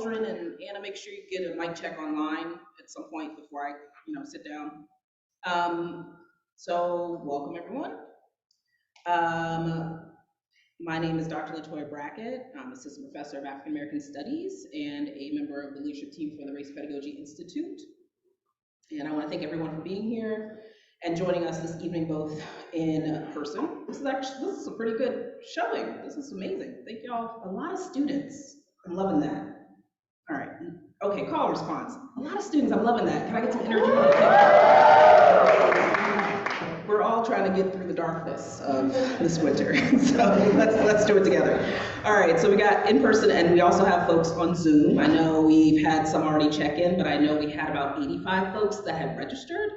Aldrin and Anna, make sure you get a mic check online at some point before I, sit down. So welcome everyone. Um, my name is Dr. Latoya Brackett. I'm Assistant Professor of African American Studies and a member of the leadership team for the Race Pedagogy Institute. And I want to thank everyone for being here and joining us this evening, both in person. This is a pretty good showing. This is amazing. Thank y'all. A lot of students. I'm loving that. All right. Okay, call response. A lot of students. I'm loving that. Can I get some energy? We're all trying to get through the darkness of this winter, so let's do it together. All right, so we got in person, and we also have folks on Zoom. I know we've had some already check in, but I know we had about 85 folks that had registered,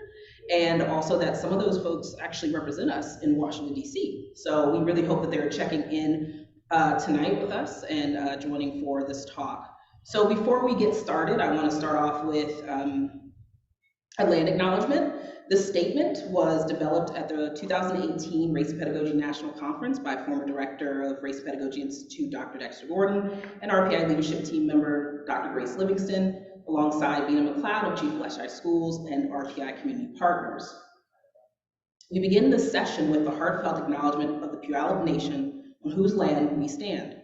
and also that some of those folks actually represent us in Washington, D.C. So we really hope that they're checking in tonight with us and joining for this talk. So before we get started, I want to start off with a land acknowledgement. This statement was developed at the 2018 Race Pedagogy National Conference by former Director of Race Pedagogy Institute, Dr. Dexter Gordon, and RPI leadership team member, Dr. Grace Livingston, alongside Bina McLeod of Chief Fletcher Schools and RPI community partners. We begin this session with the heartfelt acknowledgement of the Puyallup Nation on whose land we stand.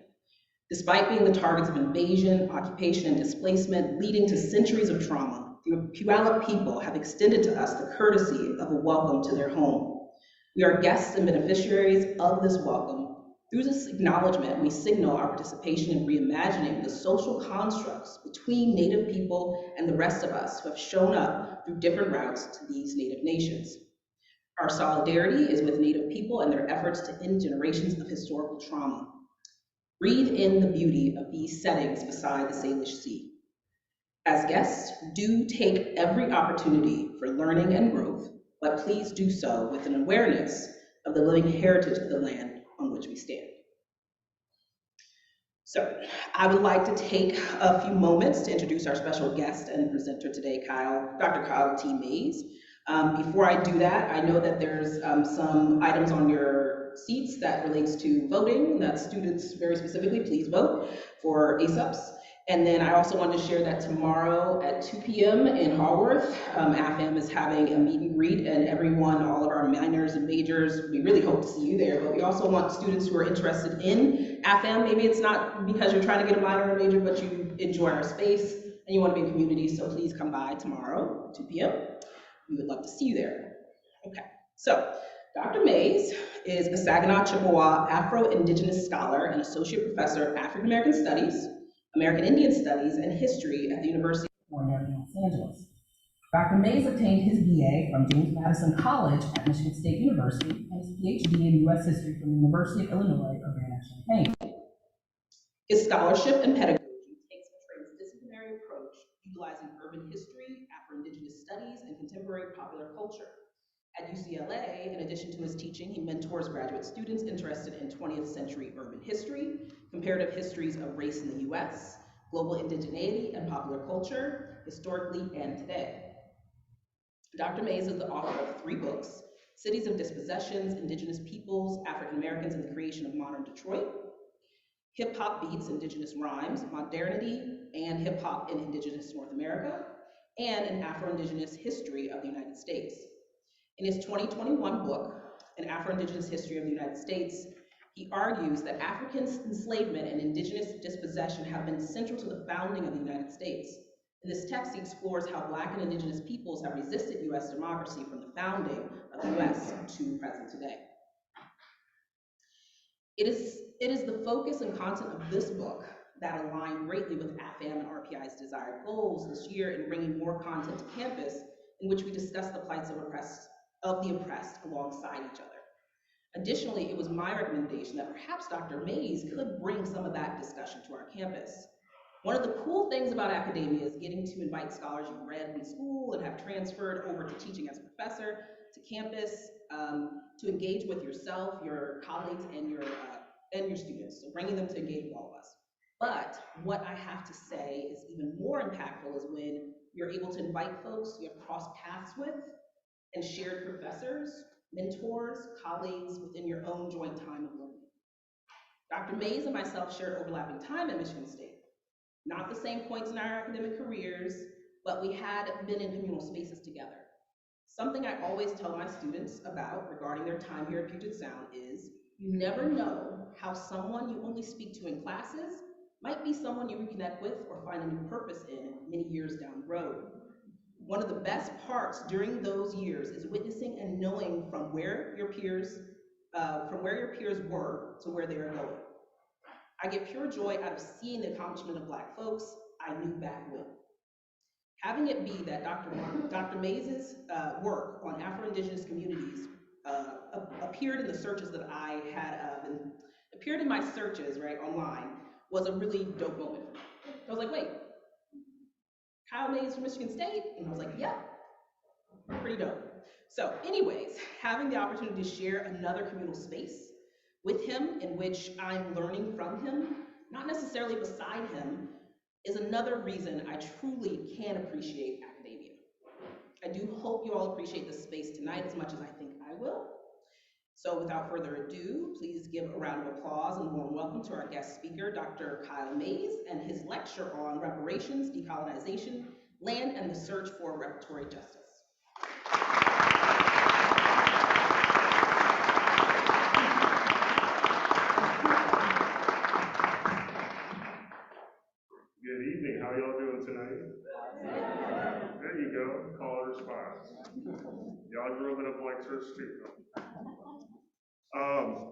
Despite being the targets of invasion, occupation, and displacement leading to centuries of trauma, the Puyallup people have extended to us the courtesy of a welcome to their home. We are guests and beneficiaries of this welcome. Through this acknowledgement, we signal our participation in reimagining the social constructs between Native people and the rest of us who have shown up through different routes to these Native nations. Our solidarity is with Native people and their efforts to end generations of historical trauma. Breathe in the beauty of these settings beside the Salish Sea. As guests, do take every opportunity for learning and growth, but please do so with an awareness of the living heritage of the land on which we stand. So, I would like to take a few moments to introduce our special guest and presenter today, Dr. Kyle T. Mays. Before I do that, I know that there's some items on your seats that relates to voting, that students very specifically, please vote for ASAPs. And then I also wanted to share that tomorrow at 2 p.m. in Haworth, AFAM is having a meet and greet, and everyone, all of our minors and majors, we really hope to see you there, but we also want students who are interested in AFAM. Maybe it's not because you're trying to get a minor or major, but you enjoy our space and you want to be in community, so please come by tomorrow, 2 p.m. We would love to see you there. Okay, so Dr. Mays is a Saginaw Chippewa Afro-Indigenous scholar and associate professor of African American Studies, American Indian Studies, and History at the University of California in Los Angeles. Dr. Mays obtained his BA from James Madison College at Michigan State University and his PhD in U.S. History from the University of Illinois Urbana-Champaign. His scholarship and pedagogy takes a transdisciplinary approach utilizing urban history, Afro-Indigenous studies, and contemporary popular culture. At UCLA, in addition to his teaching, he mentors graduate students interested in 20th century urban history, comparative histories of race in the US, global indigeneity and popular culture, historically and today. Dr. Mays is the author of 3 books, Cities of Dispossessions, Indigenous Peoples, African Americans and the Creation of Modern Detroit, Hip Hop Beats, Indigenous Rhymes, Modernity and Hip Hop in Indigenous North America, and An Afro-Indigenous History of the United States. In his 2021 book, An Afro-Indigenous History of the United States, he argues that African enslavement and indigenous dispossession have been central to the founding of the United States. In this text, he explores how Black and Indigenous peoples have resisted U.S. democracy from the founding of the U.S. to present today. It is the focus and content of this book that align greatly with AFAM and RPI's desired goals this year in bringing more content to campus in which we discuss the plights of the oppressed alongside each other. Additionally, it was my recommendation that perhaps Dr. Mays could bring some of that discussion to our campus. One of the cool things about academia is getting to invite scholars you read in school and have transferred over to teaching as a professor to campus to engage with yourself, your colleagues, and your students, so bringing them to engage with all of us. But what I have to say is even more impactful is when you're able to invite folks you have crossed paths with and shared professors, mentors, colleagues within your own joint time of learning. Dr. Mays and myself shared overlapping time at Michigan State. Not the same points in our academic careers, but we had been in communal spaces together. Something I always tell my students about regarding their time here at Puget Sound is you never know how someone you only speak to in classes might be someone you reconnect with or find a new purpose in many years down the road. One of the best parts during those years is witnessing and knowing from where your peers were to where they are going. I get pure joy out of seeing the accomplishment of Black folks I knew back when. Having it be that Dr. Mays' work on Afro-Indigenous communities appeared in the searches that I had, appeared in my searches, right, online, was a really dope moment for me. I was like, wait, Kyle Mays from Michigan State? And I was like, yep, pretty dope. So anyways, having the opportunity to share another communal space with him in which I'm learning from him, not necessarily beside him, is another reason I truly can appreciate academia. I do hope you all appreciate this space tonight as much as I think I will. So without further ado, please give a round of applause and warm welcome to our guest speaker, Dr. Kyle Mays, and his lecture on reparations, decolonization, land, and the search for reparatory justice. Good evening. How y'all doing tonight? There you go. Call and response. Y'all grew up in a Black church too.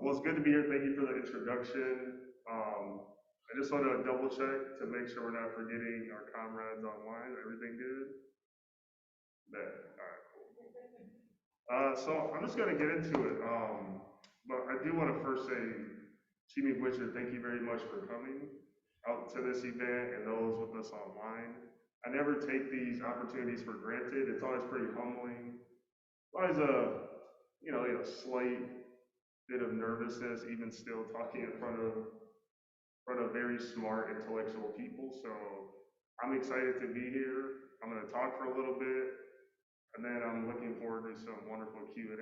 Well, it's good to be here. Thank you for the introduction. I just want to double check to make sure we're not forgetting our comrades online. Everything good? All right, cool. So I'm just going to get into it. But I do want to first say, Chimi Butcher, thank you very much for coming out to this event and those with us online. I never take these opportunities for granted. It's always pretty humbling. Always a slight bit of nervousness, even still talking in front of very smart, intellectual people. So I'm excited to be here. I'm going to talk for a little bit, and then I'm looking forward to some wonderful Q&A.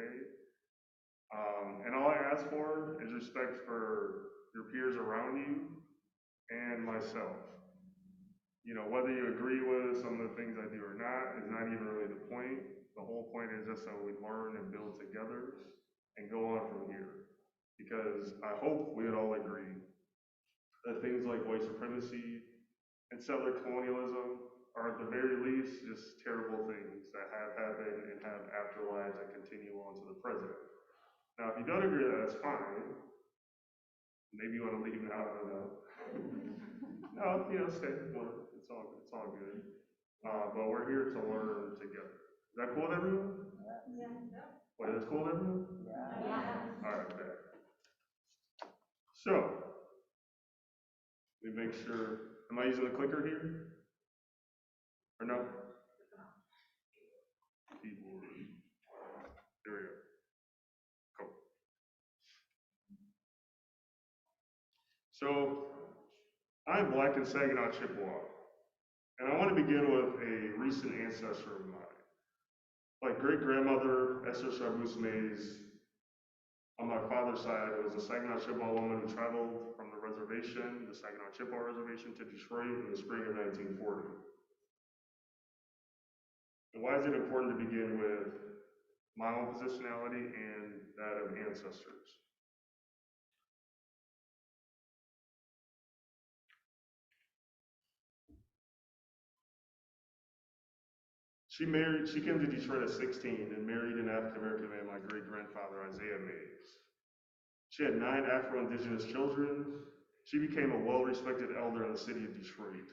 And all I ask for is respect for your peers around you and myself. You know, whether you agree with some of the things I do or not is not even really the point. The whole point is just so we learn and build together and go on from here. Because I hope we would all agree that things like white supremacy and settler colonialism are at the very least just terrible things that have happened and have afterlives that continue on to the present. Now, if you don't agree with that, that's fine. Maybe you want to leave now, I don't know. No, stay, learn. It's all good. But we're here to learn together. Is that cool with everyone? Yeah. Wait, that's cool with everyone? Yeah. All right, okay. So, let me make sure. Am I using the clicker here? Or no? Keyboard. There we go. Cool. So, I'm Black in Saginaw Chippewa, and I want to begin with a recent ancestor of mine. My great-grandmother, Esther Charbus Mays, on my father's side, was a Saginaw Chippewa woman who traveled from the reservation, the Saginaw Chippewa Reservation, to Detroit in the spring of 1940. And why is it important to begin with my own positionality and that of ancestors? She came to Detroit at 16 and married an African-American man, my great-grandfather, Isaiah Mays. She had 9 Afro-Indigenous children. She became a well-respected elder in the city of Detroit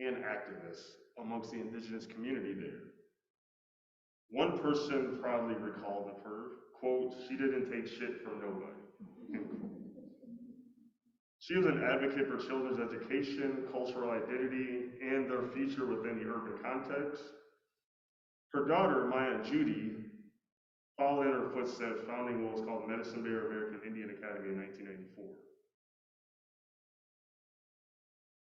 and activist amongst the Indigenous community there. One person proudly recalled of her, quote, "She didn't take shit from nobody." She was an advocate for children's education, cultural identity, and their future within the urban context. Her daughter, Maya Judy, followed in her footsteps, founding what was called Medicine Bear American Indian Academy in 1994.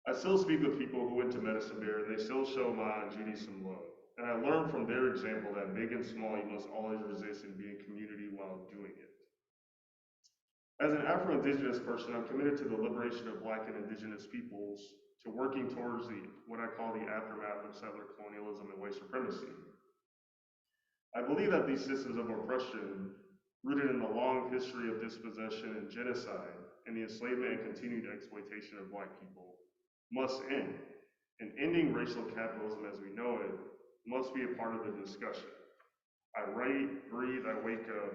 I still speak with people who went to Medicine Bear, and they still show Maya and Judy some love. And I learned from their example that big and small, you must always resist and be in community while doing it. As an Afro-Indigenous person, I'm committed to the liberation of Black and Indigenous peoples, to working towards what I call the aftermath of settler colonialism and white supremacy. I believe that these systems of oppression, rooted in the long history of dispossession and genocide, and the enslavement and continued exploitation of Black people, must end. And ending racial capitalism as we know it must be a part of the discussion. I write, breathe, I wake up,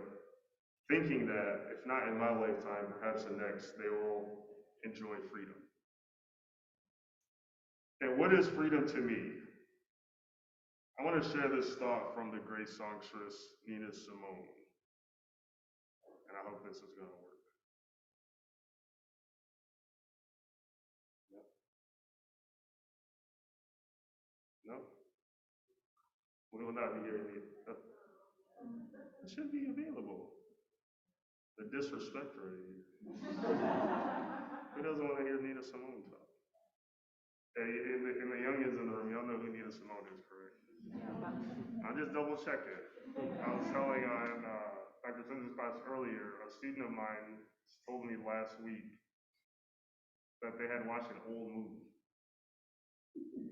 thinking that, if not in my lifetime, perhaps the next, they will enjoy freedom. And what is freedom to me? I want to share this thought from the great songstress Nina Simone, and I hope this is going to work. Yep. No? We will not be hearing it. It should be available. The disrespect rate. Who doesn't want to hear Nina Simone talk? Hey, in the youngins in the room, y'all know who Nina Simone is, correct? I'm just double checking. I was telling on Dr. Sims' class earlier, a student of mine told me last week that they had watched an old movie.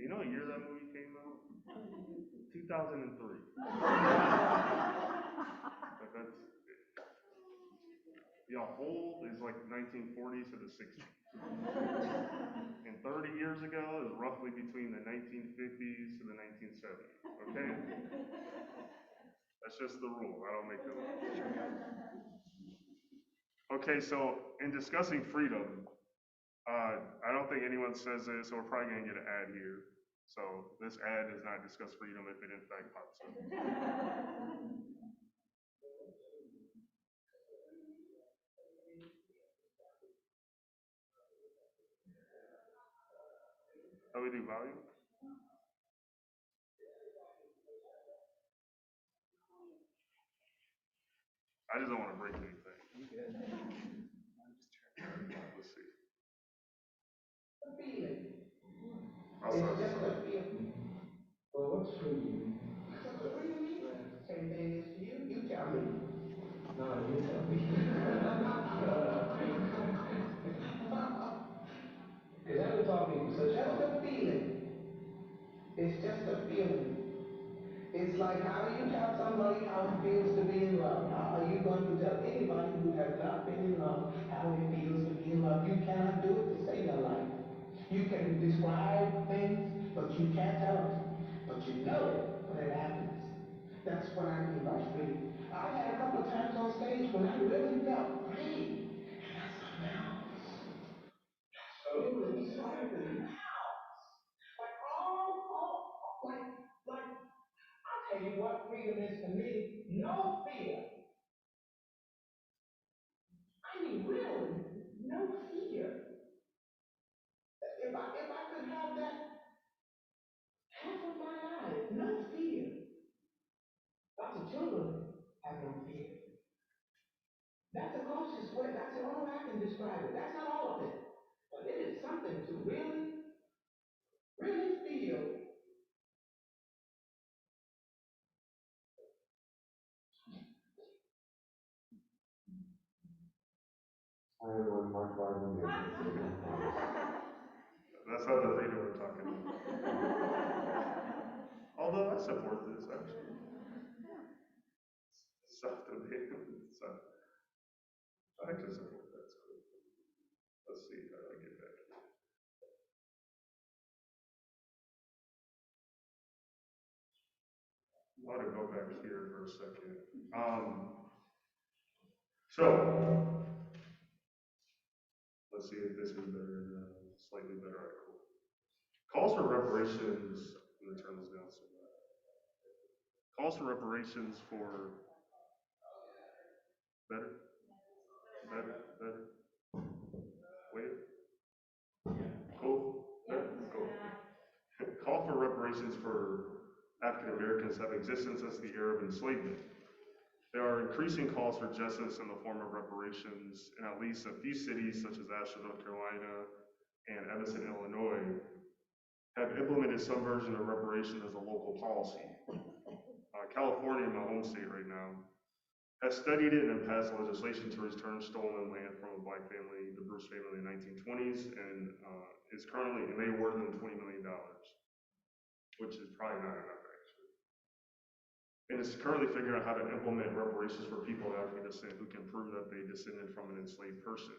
You know what year that movie came out? 2003. But that's, old is like 1940s to the 60s. And 30 years ago is roughly between the 1950s to the 1970s, okay? That's just the rule, I don't make the rules. Okay, so in discussing freedom, I don't think anyone says this, so we're probably gonna get an ad here. So this ad does not discuss freedom if it in fact pops up. How we do volume? I just don't want to break anything. Let's see. I'll start this off. Well, what's freedom? What do you mean? Same thing as you. You tell me. No, you tell me. Because I've been talking for such just a feeling. It's just a feeling. It's like how you tell somebody how it feels to be in love. How are you going to tell anybody who has not been in love how it feels to be in love? You cannot do it to save your life. You can describe things, but you can't tell them. But you know it when it happens. That's what I mean by free. I've had a couple of times on stage when I really felt free. And that's something else. So it was something else. Like, like, I'll tell you what freedom is to me. No fear. I mean, really, no fear. If I could have that half of my life, no fear. Lots of children have no fear. That's the closest way, that's the only way I can describe it. That's not all of it. But it is something to really, really feel. That's not the freedom we're talking about. Although I support this actually. Self-debate. So I actually support that. So let's see how do I get back here. I want to go back here for a second. So let's see if this is better, slightly better. All right, cool. Calls for reparations. I'm gonna turn this down so bad. Calls for reparations for better. Wait. Cool. Better. Cool. Call for reparations for African Americans have existed since the era of enslavement. There are increasing calls for justice in the form of reparations in at least a few cities, such as Asheville, North Carolina, and Evanston, Illinois, have implemented some version of reparations as a local policy. California, my home state right now, has studied it and passed legislation to return stolen land from a black family, the Bruce family in the 1920s, and they awarded them $20 million, which is probably not enough actually. And it's currently figuring out how to implement reparations for people of African descent who can prove that they descended from an enslaved person.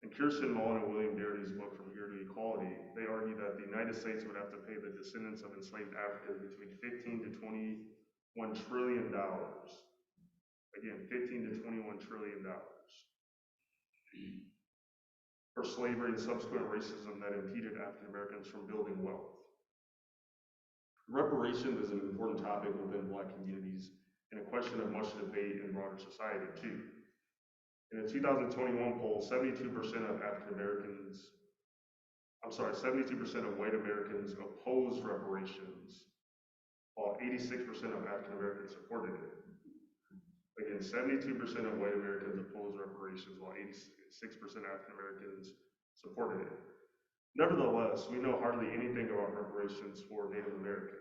In Kirsten Mullen and William Darity's book From Here to Equality, they argue that the United States would have to pay the descendants of enslaved Africans between $15 to $21 trillion. Again, $15 to $21 trillion for slavery and subsequent racism that impeded African Americans from building wealth. Reparations is an important topic within Black communities and a question of much debate in broader society too. In a 2021 poll, 72% of white Americans opposed reparations, while 86% of African Americans supported it. Again, 72% of white Americans opposed reparations, while 86% African Americans supported it. Nevertheless, we know hardly anything about reparations for Native Americans.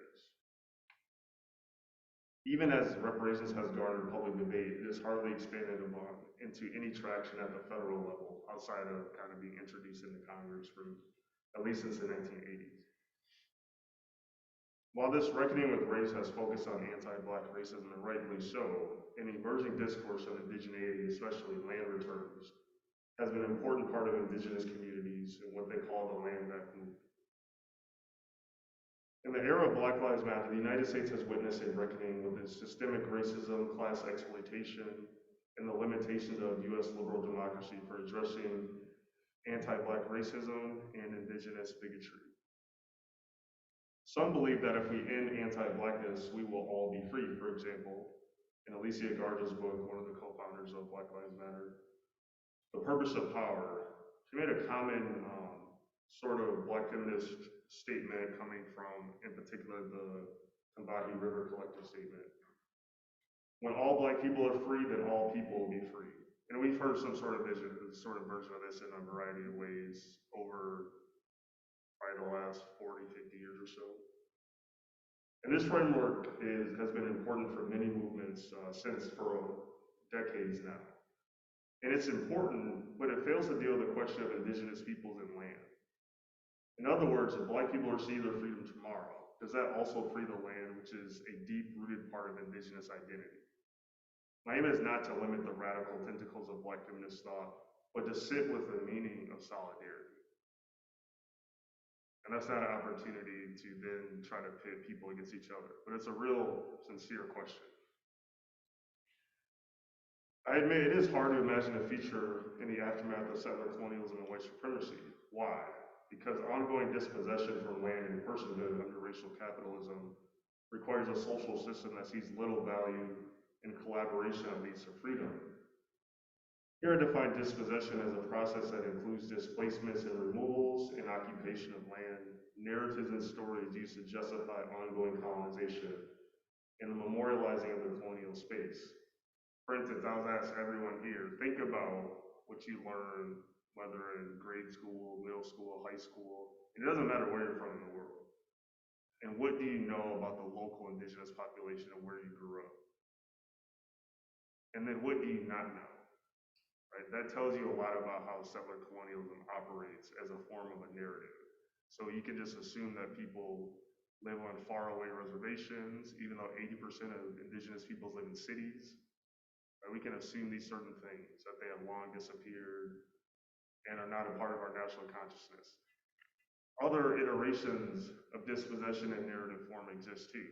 Even as reparations has garnered public debate, it is hardly expanded upon into any traction at the federal level, outside of kind of being introduced into Congress for at least since the 1980s. While this reckoning with race has focused on anti-Black racism, and rightly so, an emerging discourse on indigeneity, especially land returns, has been an important part of Indigenous communities and what they call the landback movement. In the era of Black Lives Matter, the United States has witnessed a reckoning with its systemic racism, class exploitation, and the limitations of U.S. liberal democracy for addressing anti-Black racism and Indigenous bigotry. Some believe that if we end anti-Blackness, we will all be free. For example, in Alicia Garza's book, one of the co-founders of Black Lives Matter, The Purpose of Power, she made a common sort of Black feminist statement coming from, in particular, the Combahee River Collective statement. When all Black people are free, then all people will be free. And we've heard some sort of version of this in a variety of ways over probably the last 40, 50 years or so. And this framework has been important for many movements for decades now. And it's important, but it fails to deal with the question of Indigenous peoples and land. In other words, if Black people receive their freedom tomorrow, does that also free the land, which is a deep-rooted part of Indigenous identity? My aim is not to limit the radical tentacles of Black feminist thought, but to sit with the meaning of solidarity. And that's not an opportunity to then try to pit people against each other, but it's a real sincere question. I admit it is hard to imagine a future in the aftermath of settler colonialism and white supremacy. Why? Because ongoing dispossession from land and personhood under racial capitalism requires a social system that sees little value in collaboration that leads to freedom. Here I define dispossession as a process that includes displacements and removals and occupation of land, narratives and stories used to justify ongoing colonization, and the memorializing of the colonial space. For instance, I was asked everyone here, think about what you learned, whether in grade school, middle school, high school, it doesn't matter where you're from in the world. And what do you know about the local Indigenous population and where you grew up? And then what do you not know? Right? That tells you a lot about how settler colonialism operates as a form of a narrative. So you can just assume that people live on faraway reservations, even though 80% of Indigenous peoples live in cities. Right? We can assume these certain things, that they have long disappeared and are not a part of our national consciousness. Other iterations of dispossession and narrative form exist too,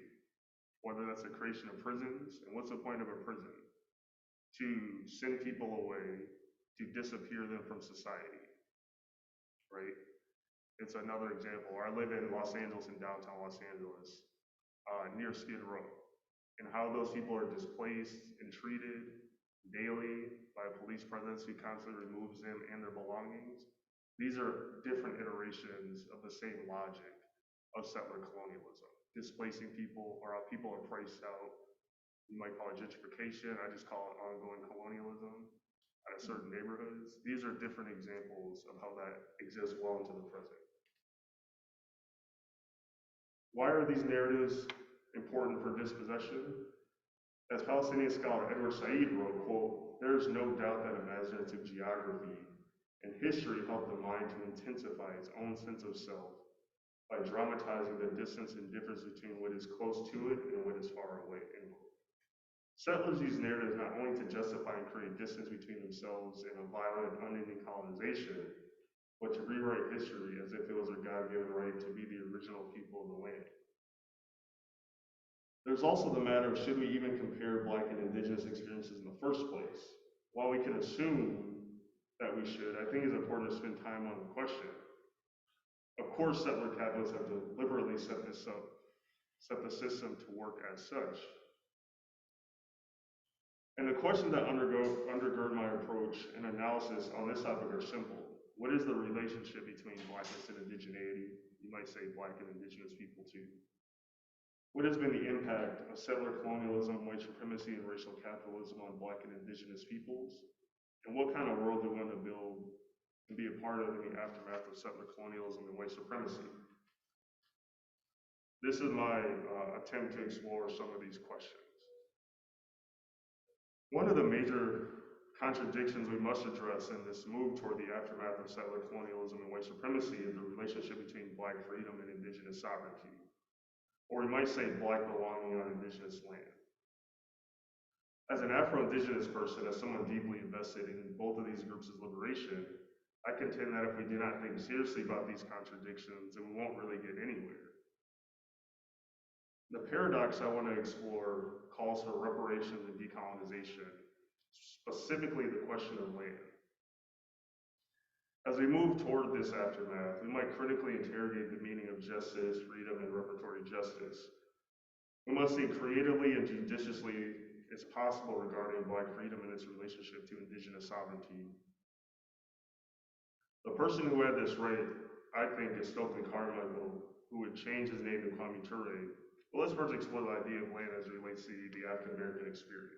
whether that's the creation of prisons, and what's the point of a prison? To send people away, to disappear them from society, right? It's another example. I live in Los Angeles, in downtown Los Angeles, near Skid Row, and how those people are displaced and treated daily by police presence who constantly removes them and their belongings. These are different iterations of the same logic of settler colonialism, displacing people, or how people are priced out. You might call it gentrification, I just call it ongoing colonialism out of certain neighborhoods. These are different examples of how that exists well into the present. Why are these narratives important for dispossession? As Palestinian scholar Edward Said wrote, quote, "There is no doubt that imaginative geography and history help the mind to intensify its own sense of self by dramatizing the distance and difference between what is close to it and what is far away." End quote. Settlers use narratives not only to justify and create distance between themselves and a violent, unending colonization, but to rewrite history as if it was their God-given right to be the original people of the land. There's also the matter of should we even compare Black and Indigenous experiences in the first place? While we can assume that we should, I think it's important to spend time on the question. Of course, settler capitalists have deliberately set the system to work as such. And the questions that undergird my approach and analysis on this topic are simple. What is the relationship between Blackness and indigeneity? You might say Black and Indigenous people too. What has been the impact of settler colonialism, white supremacy, and racial capitalism on Black and Indigenous peoples? And what kind of world do we want to build and be a part of in the aftermath of settler colonialism and white supremacy? This is my attempt to explore some of these questions. One of the major contradictions we must address in this move toward the aftermath of settler colonialism and white supremacy is the relationship between Black freedom and Indigenous sovereignty, or we might say Black belonging on Indigenous land. As an Afro-Indigenous person, as someone deeply invested in both of these groups' liberation, I contend that if we do not think seriously about these contradictions, then we won't really get anywhere. The paradox I want to explore calls for reparations and decolonization, specifically the question of land. As we move toward this aftermath, we might critically interrogate the meaning of justice, freedom, and reparatory justice. We must think creatively and judiciously as possible regarding Black freedom and its relationship to Indigenous sovereignty. The person who had this right, I think, is Stokely Carmichael, who would change his name to Kwame Ture. But let's first explore the idea of land as it relates to the African American experience.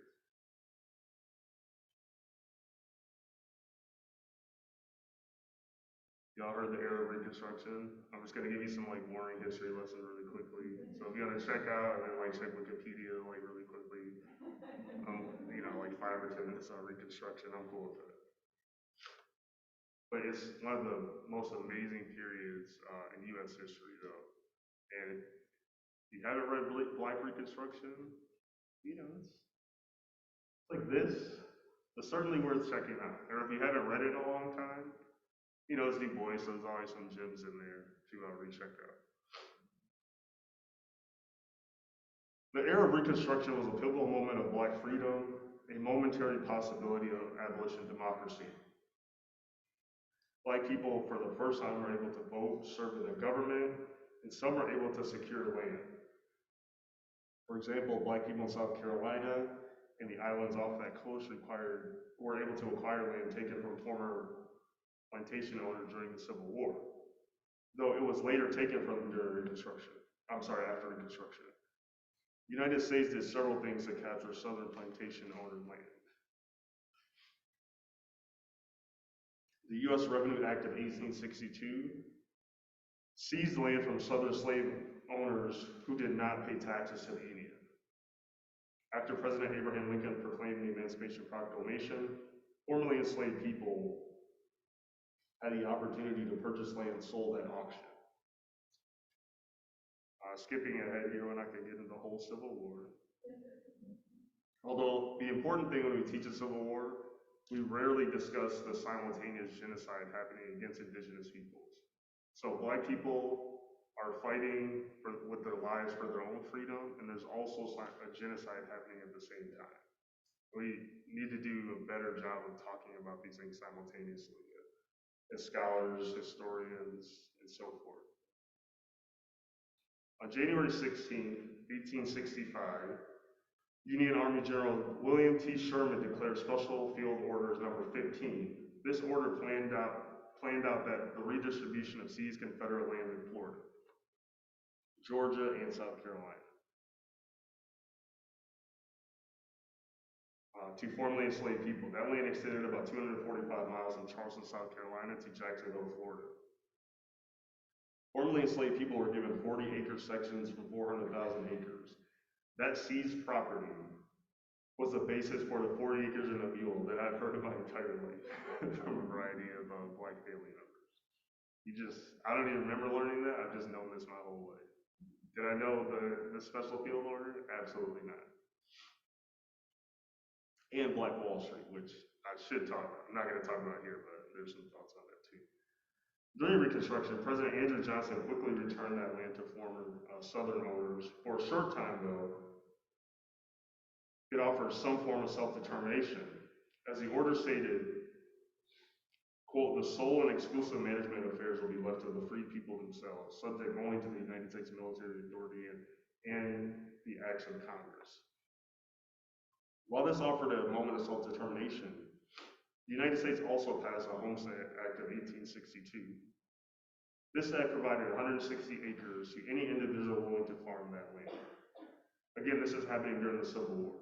Y'all heard the era of Reconstruction? I'm just gonna give you some boring history lessons really quickly. So if you gotta check out and then check Wikipedia really quickly, 5 or 10 minutes on Reconstruction, I'm cool with that. But it's one of the most amazing periods in U.S. history, though. And if you haven't read Black Reconstruction, it's like this. It's certainly worth checking out. Or if you haven't read it in a long time, it's Du Bois, so there's always some gems in there to recheck out. The era of Reconstruction was a pivotal moment of Black freedom, a momentary possibility of abolition democracy. Black people, for the first time, were able to vote, serve in the government, and some were able to secure land. For example, Black people in South Carolina and the islands off that coast were able to acquire land taken from former plantation owners during the Civil War, though it was later taken from them after Reconstruction. The United States did several things to capture Southern plantation owner land. The U.S. Revenue Act of 1862 seized land from Southern slave owners who did not pay taxes to the Union. After President Abraham Lincoln proclaimed the Emancipation Proclamation, formerly enslaved people had the opportunity to purchase land sold at auction. Skipping ahead here when I could get into the whole Civil War. Although the important thing when we teach the Civil War, we rarely discuss the simultaneous genocide happening against Indigenous peoples. So Black people are fighting with their lives for their own freedom, and there's also a genocide happening at the same time. We need to do a better job of talking about these things simultaneously as scholars, historians, and so forth. On January 16, 1865, Union Army General William T. Sherman declared Special Field Orders Number 15. This order planned out that the redistribution of seized Confederate land in Florida, Georgia, and South Carolina to formerly enslaved people. That land extended about 245 miles from Charleston, South Carolina to Jacksonville, Florida. Formerly enslaved people were given 40-acre sections for 400,000 acres. That seized property was the basis for the 40 acres and a mule that I've heard of my entire life from a variety of Black family members. I don't even remember learning that. I've just known this my whole life. Did I know the special field order? Absolutely not. And Black Wall Street, which I should talk about. I'm not going to talk about here, but there's some thoughts on that too. During Reconstruction, President Andrew Johnson quickly returned that land to former Southern owners. For a short time, though, it offered some form of self-determination. As the order stated, quote, the sole and exclusive management of affairs will be left to the free people themselves, subject only to the United States military authority and the acts of Congress. While this offered a moment of self-determination, the United States also passed the Homestead Act of 1862. This act provided 160 acres to any individual willing to farm that land. Again, this is happening during the Civil War.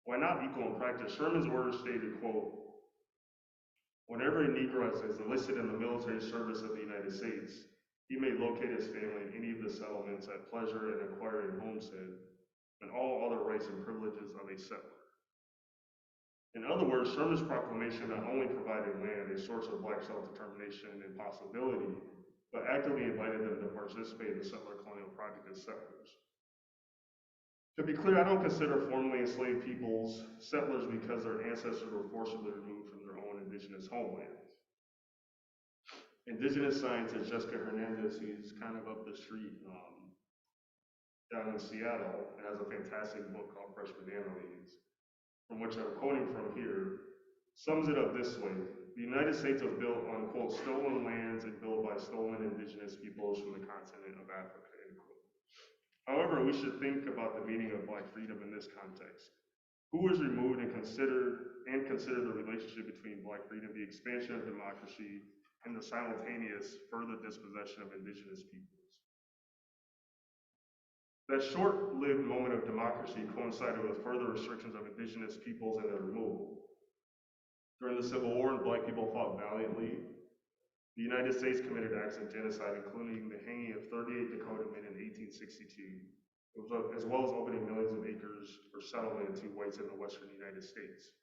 While not equal in practice, Sherman's order stated, quote, whenever a Negro is enlisted in the military service of the United States, he may locate his family in any of the settlements at pleasure and acquire a homestead and all other rights and privileges of a settler. In other words, Sherman's proclamation not only provided land a source of Black self-determination and possibility, but actively invited them to participate in the settler colonial project as settlers. To be clear, I don't consider formerly enslaved peoples settlers because their ancestors were forcibly removed from their own indigenous homelands. Indigenous scientist Jessica Hernandez, who's kind of up the street down in Seattle, and has a fantastic book called Fresh Banana Leaves, from which I'm quoting from here, sums it up this way. The United States was built on, quote, stolen lands and built by stolen indigenous peoples from the continent of Africa, end quote. However, we should think about the meaning of Black freedom in this context. Who was removed and consider the relationship between Black freedom, the expansion of democracy, and the simultaneous further dispossession of indigenous peoples? That short-lived moment of democracy coincided with further restrictions of indigenous peoples and their removal. During the Civil War, Black people fought valiantly. The United States committed acts of genocide, including the hanging of 38 Dakota men in 1862, as well as opening millions of acres for settlement to whites in the western United States.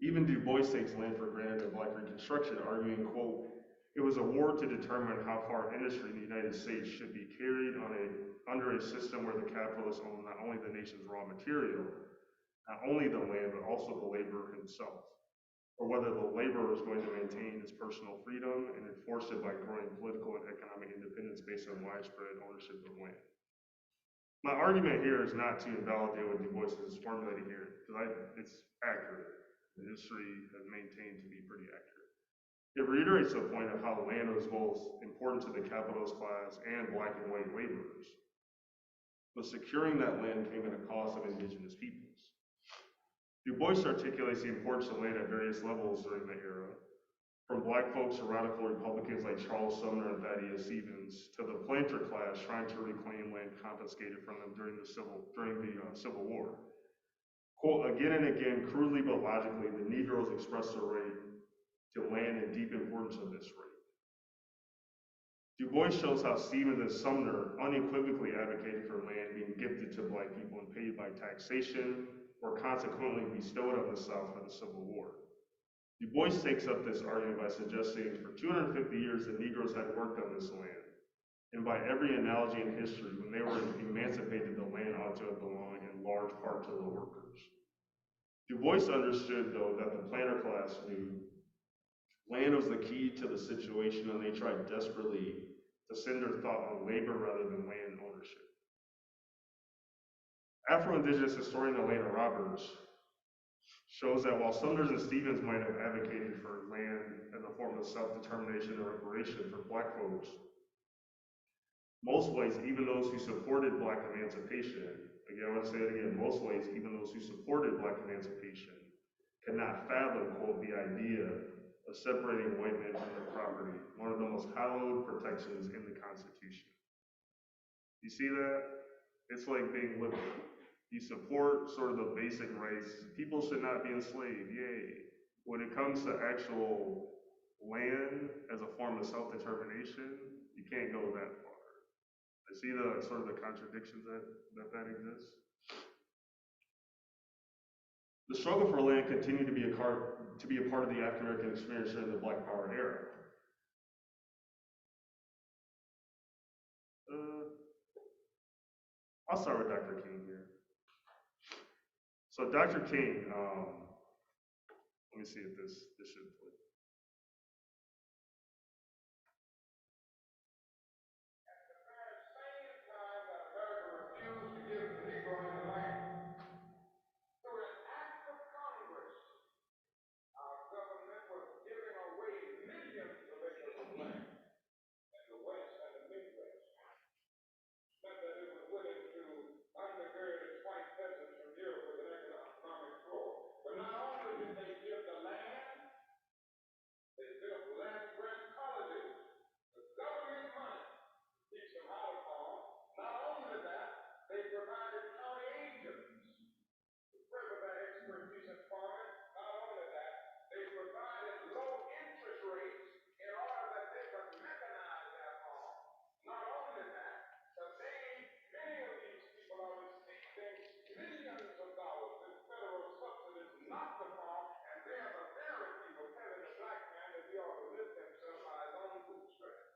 Even Du Bois takes land for granted in Black Reconstruction, arguing, quote, it was a war to determine how far industry in the United States should be carried under a system where the capitalists own not only the nation's raw material, not only the land, but also the laborer himself, or whether the laborer is going to maintain his personal freedom and enforce it by growing political and economic independence based on widespread ownership of land. My argument here is not to invalidate what Du Bois is formulating here, because it's accurate. The history has maintained to be pretty accurate. It reiterates the point of how land was both important to the capitalist class and Black and white laborers. But securing that land came at a cost of indigenous peoples. Du Bois articulates the importance of land at various levels during the era, from Black folks to radical Republicans like Charles Sumner and Thaddeus Stevens, to the planter class trying to reclaim land confiscated from them during the Civil War. Quote, again and again, crudely but logically, the Negroes expressed their right to land and deep importance of this right. Du Bois shows how Stevens and Sumner unequivocally advocated for land being gifted to Black people and paid by taxation, or consequently bestowed on the South by the Civil War. Du Bois takes up this argument by suggesting for 250 years the Negroes had worked on this land, and by every analogy in history, when they were emancipated, the land ought to have belonged in large part to the workers. Du Bois understood, though, that the planter class knew land was the key to the situation, and they tried desperately to send their thought on labor rather than land ownership. Afro-Indigenous historian Elena Roberts shows that while Sumner and Stevens might have advocated for land as a form of self-determination and reparation for Black folks, most whites, even those who supported Black emancipation, again, I want to say it again, most whites, even those who supported Black emancipation, could not fathom, quote, the idea of separating white men from their property, one of the most hallowed protections in the Constitution. You see that? It's like being liberal. You support sort of the basic rights. People should not be enslaved, yay. When it comes to actual land as a form of self-determination, you can't go that far. I see the sort of the contradictions that exists. The struggle for land continued to be a part of the African American experience during the Black Power era. I'll start with Dr. King here. So Dr. King, let me see if this should play. At the very same time that America refused to give the Negro any land, through an act of Congress, our government was giving away millions of acres of land in the West and the Midwest. Meant that it was willing to undergird its white peasants from Europe with an economic floor. But not only did they give the land, they built land-grant colleges with government money to teach them how to farm. Not only that, they provided county agents to further their expertise in farming. Not only that, they provided low interest rates in order that they could mechanize their farm. Not only that, today many of these people are receiving millions of dollars in federal subsidies not to farm, and they are the very people telling the black man that he ought to lift himself by his own bootstraps.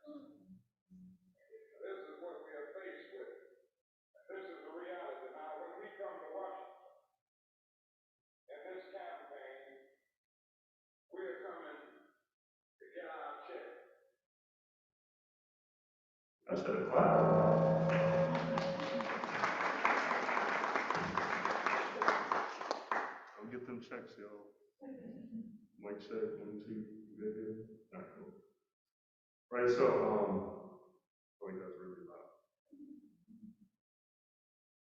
This is what we are faced with. This is the reality. Now, when we come to Washington in this campaign, we are coming to get our check. I should have clapped. I'll get them checks, y'all. Mic check, 1, 2, good. All right, cool. Right, so, wait, that's really loud.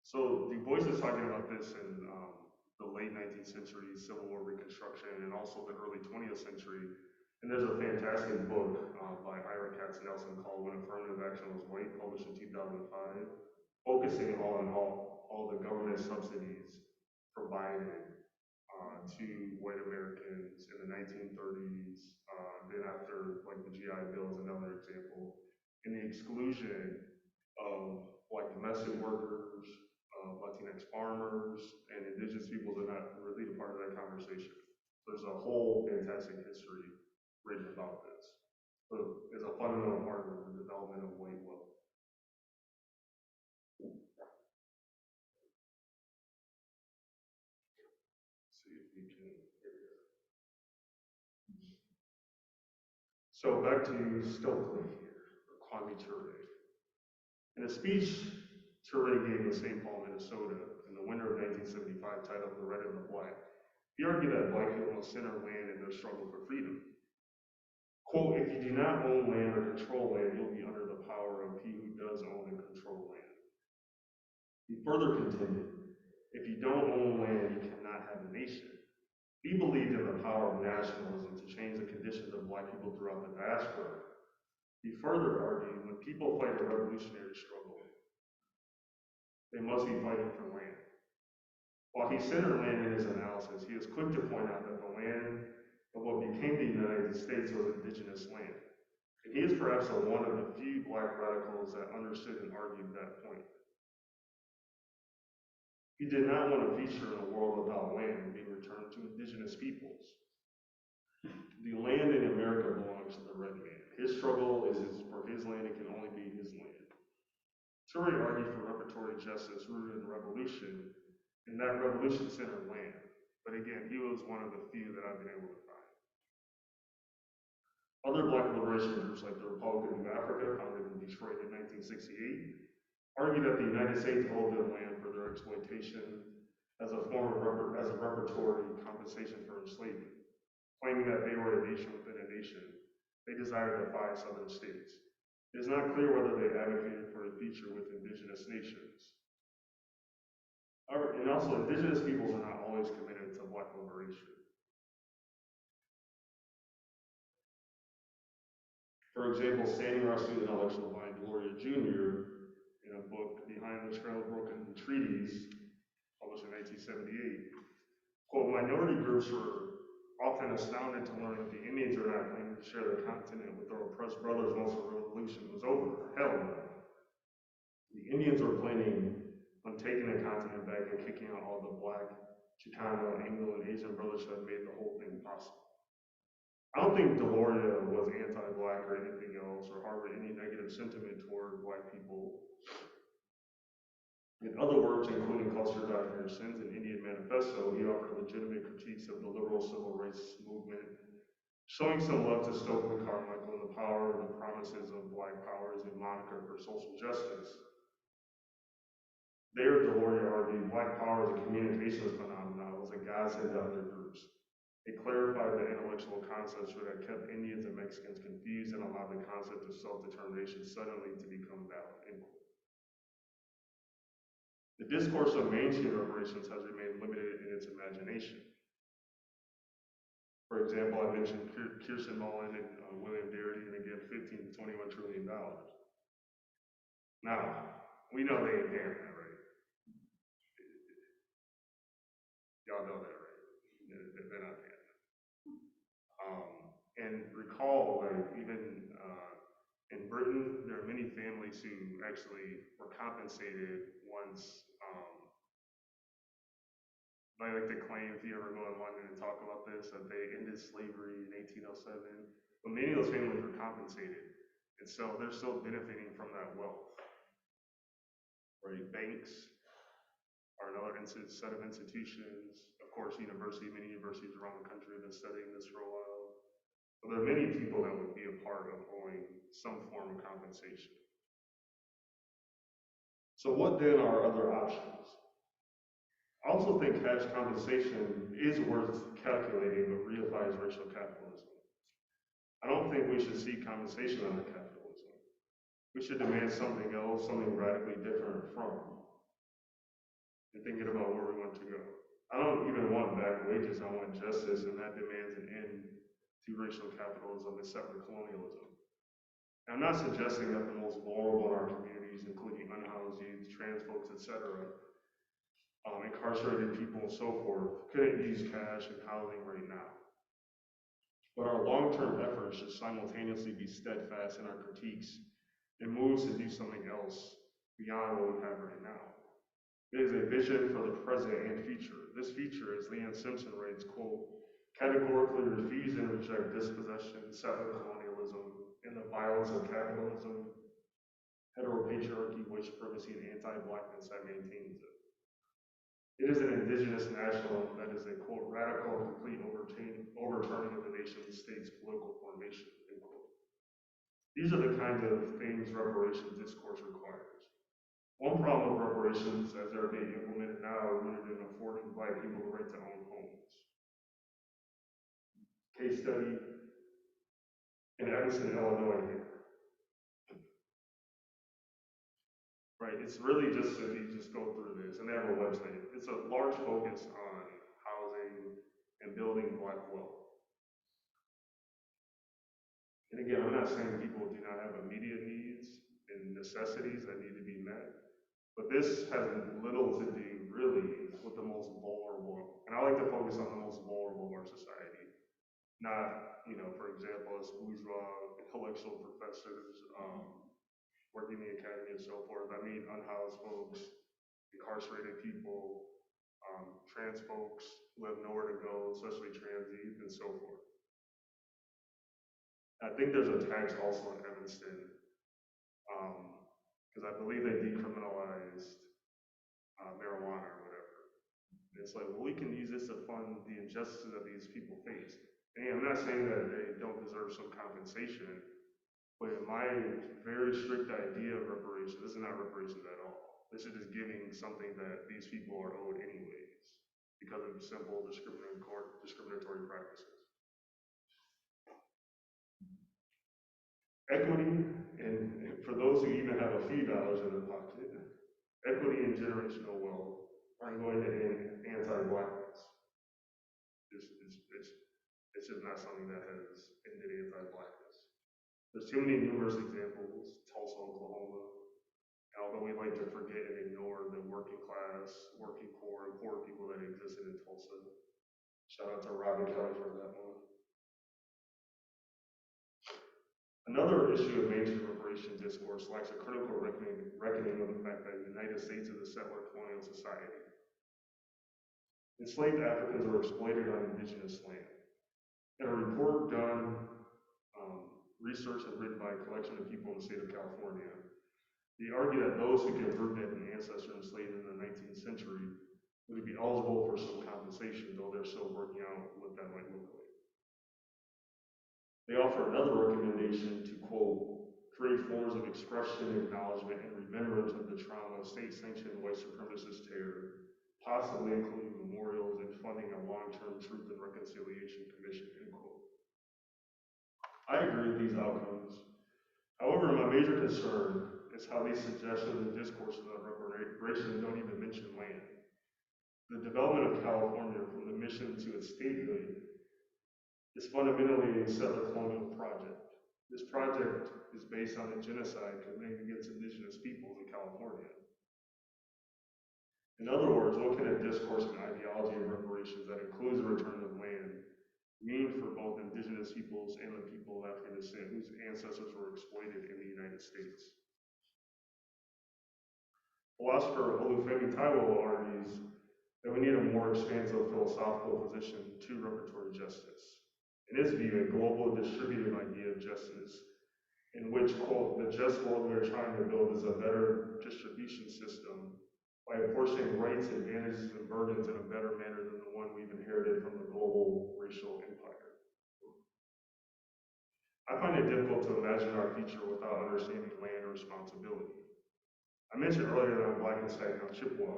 So Du Bois is talking about this in the late 19th century, Civil War Reconstruction, and also the early 20th century. And there's a fantastic book by Ira Katz-Nelson called When Affirmative Action Was White, published in 2005, focusing on all the government subsidies provided to white Americans in the 1930s, then after like the GI Bill is another example, and the exclusion of white domestic workers, Latinx farmers, and indigenous peoples are not really a part of that conversation. There's a whole fantastic history written about this. So it's a fundamental part of the development of white wealth. See if we can hear it. So back to Stokely here, or Kwame Ture. In a speech Ture gave in St. Paul, Minnesota, in the winter of 1975, titled "The Red and the Black," he argued that black people must center land in their struggle for freedom. Quote, "If you do not own land or control land, you'll be under the power of he who does own and control land." He further contended, if you don't own land, you cannot have a nation. He believed in the power of nationalism to change the conditions of black people throughout the diaspora. He further argued, when people fight a revolutionary struggle, they must be fighting for land. While he centered land in his analysis, he was quick to point out that the land of what became the United States was indigenous land. And he is perhaps one of the few black radicals that understood and argued that point. He did not want to feature in a world without land being returned to indigenous peoples. The land in America belongs to the red man. His struggle is for his land, it can only be his land. Ture argued for reparatory justice rooted in revolution, and that revolution centered land. But again, he was one of the few that I've been able to find. Other black liberation groups like the Republic of Africa, founded in Detroit in 1968, argued that the United States owed them land for their exploitation as a form of reparatory compensation for enslavement, claiming that they were a nation within a nation. They desired the 5 southern states. It is not clear whether they advocated for a future with indigenous nations. And also, indigenous peoples are not always committed to black liberation. For example, Standing Rock student intellectual Vine Gloria Jr., in a book, Behind the Trail of Broken Treaties, published in 1978, quote, "Minority groups were often astounded to learn that the Indians are not claiming to share the continent with their oppressed brothers once the revolution was over. Hell no. The Indians were planning on taking the continent back and kicking out all the Black, Chicano, Anglo, and Asian brothers that made the whole thing possible. I don't think Deloria was anti-Black or anything else, or harbored any negative sentiment toward Black people. In other words, including Cluster Die for Your Sins and Indian Manifesto, he offered legitimate critiques of the liberal civil rights movement, showing some love to Stokely Carmichael and the power and the promises of Black power as a moniker for social justice. There, Deloria argued Black power as a communications phenomenon was a godsend to other groups. It clarified the intellectual concepts that had kept Indians and Mexicans confused and allowed the concept of self-determination suddenly to become valid. The discourse of mainstream reparations has remained limited in its imagination. For example, I mentioned Kirsten Mullen and William Darity, and again, $15 to $21 trillion. Now, we know they ain't paying that, right? Y'all know that, right? They're not paying that. And recall, like, even in Britain, there are many families who actually were compensated once. I like to claim, if you ever go to London and talk about this, that they ended slavery in 1807. But many of those families were compensated. And so they're still benefiting from that wealth. Right? Banks are another set of institutions. Of course, many universities around the country have been studying this for a while. But there are many people that would be a part of owing some form of compensation. So what then are other options? I also think cash compensation is worth calculating, but reifies racial capitalism. I don't think we should seek compensation under capitalism. We should demand something else, something radically different from, and thinking about where we want to go. I don't even want back wages, I want justice, and that demands an end to racial capitalism and separate colonialism. And I'm not suggesting that the most vulnerable in our communities, including unhoused youth, trans folks, etc., incarcerated people and so forth, couldn't use cash and housing right now. But our long-term efforts should simultaneously be steadfast in our critiques and moves to do something else beyond what we have right now. It is a vision for the present and future. This future, as Leanne Simpson writes, quote, categorically refuse and reject dispossession, settler colonialism, and the violence of capitalism, heteropatriarchy, white supremacy, and anti-Blackness that maintains it. It is an indigenous nationalism that is a, quote, radical and complete overturning of the nation state's political formation, end quote. These are the kinds of things reparations discourse requires. One problem with reparations, as they're being implemented now, are rooted in affording Black people the right to own homes. Case study in Evanston, Illinois here. Right, it's really just that you just go through this, and they have a website. It's a large focus on housing and building Black wealth. And again, I'm not saying people do not have immediate needs and necessities that need to be met, but this has little to do really with the most vulnerable. And I like to focus on the most vulnerable of our society, not, for example, as bourgeois intellectual professors, working in the academy and so forth. I mean unhoused folks, incarcerated people, trans folks who have nowhere to go, especially trans youth and so forth. I think there's a tax also in Evanston, because I believe they decriminalized marijuana or whatever. And it's like, well, we can use this to fund the injustices that these people face. And I'm not saying that they don't deserve some compensation, but in my very strict idea of reparations, this is not reparations at all. This is just giving something that these people are owed anyways because of simple discriminatory practices. Equity, and for those who even have a few dollars in their pocket, equity and generational wealth are going to end anti-Blackness. It's just not something that has ended anti-Blackness. There's too many numerous examples, Tulsa, Oklahoma, and although we like to forget and ignore the working class, working poor, and poor people that existed in Tulsa. Shout out to Robin Kelly for that one. Another issue of mainstream reparation discourse lacks a critical reckoning of the fact that the United States is a settler colonial society. Enslaved Africans were exploited on indigenous land. In a report done, research and written by a collection of people in the state of California, they argue that those who give birth to an ancestor enslaved in the 19th century would be eligible for some compensation, though they're still working out what that might look like. They offer another recommendation to, quote, create forms of expression, acknowledgement, and remembrance of the trauma of state-sanctioned white supremacist terror, possibly including memorials and funding a long-term truth and reconciliation commission, end quote. I agree with these outcomes. However, my major concern is how these suggestions and discourses on reparations don't even mention land. The development of California from the mission to its statehood is fundamentally a settler colonial project. This project is based on a genocide committed against indigenous peoples in California. In other words, what can a discourse and ideology of reparations that includes the return of land mean for both indigenous peoples and the people of African descent whose ancestors were exploited in the United States? Philosopher Olufemi Taiwo argues that we need a more expansive philosophical position to reparatory justice. In his view, a global distributive idea of justice in which, quote, the just world we are trying to build is a better distribution system by apportioning rights, advantages, and burdens in a better manner than the one we've inherited from the global racial empire. I find it difficult to imagine our future without understanding land responsibility. I mentioned earlier that I'm Black in Saginaw Chippewa.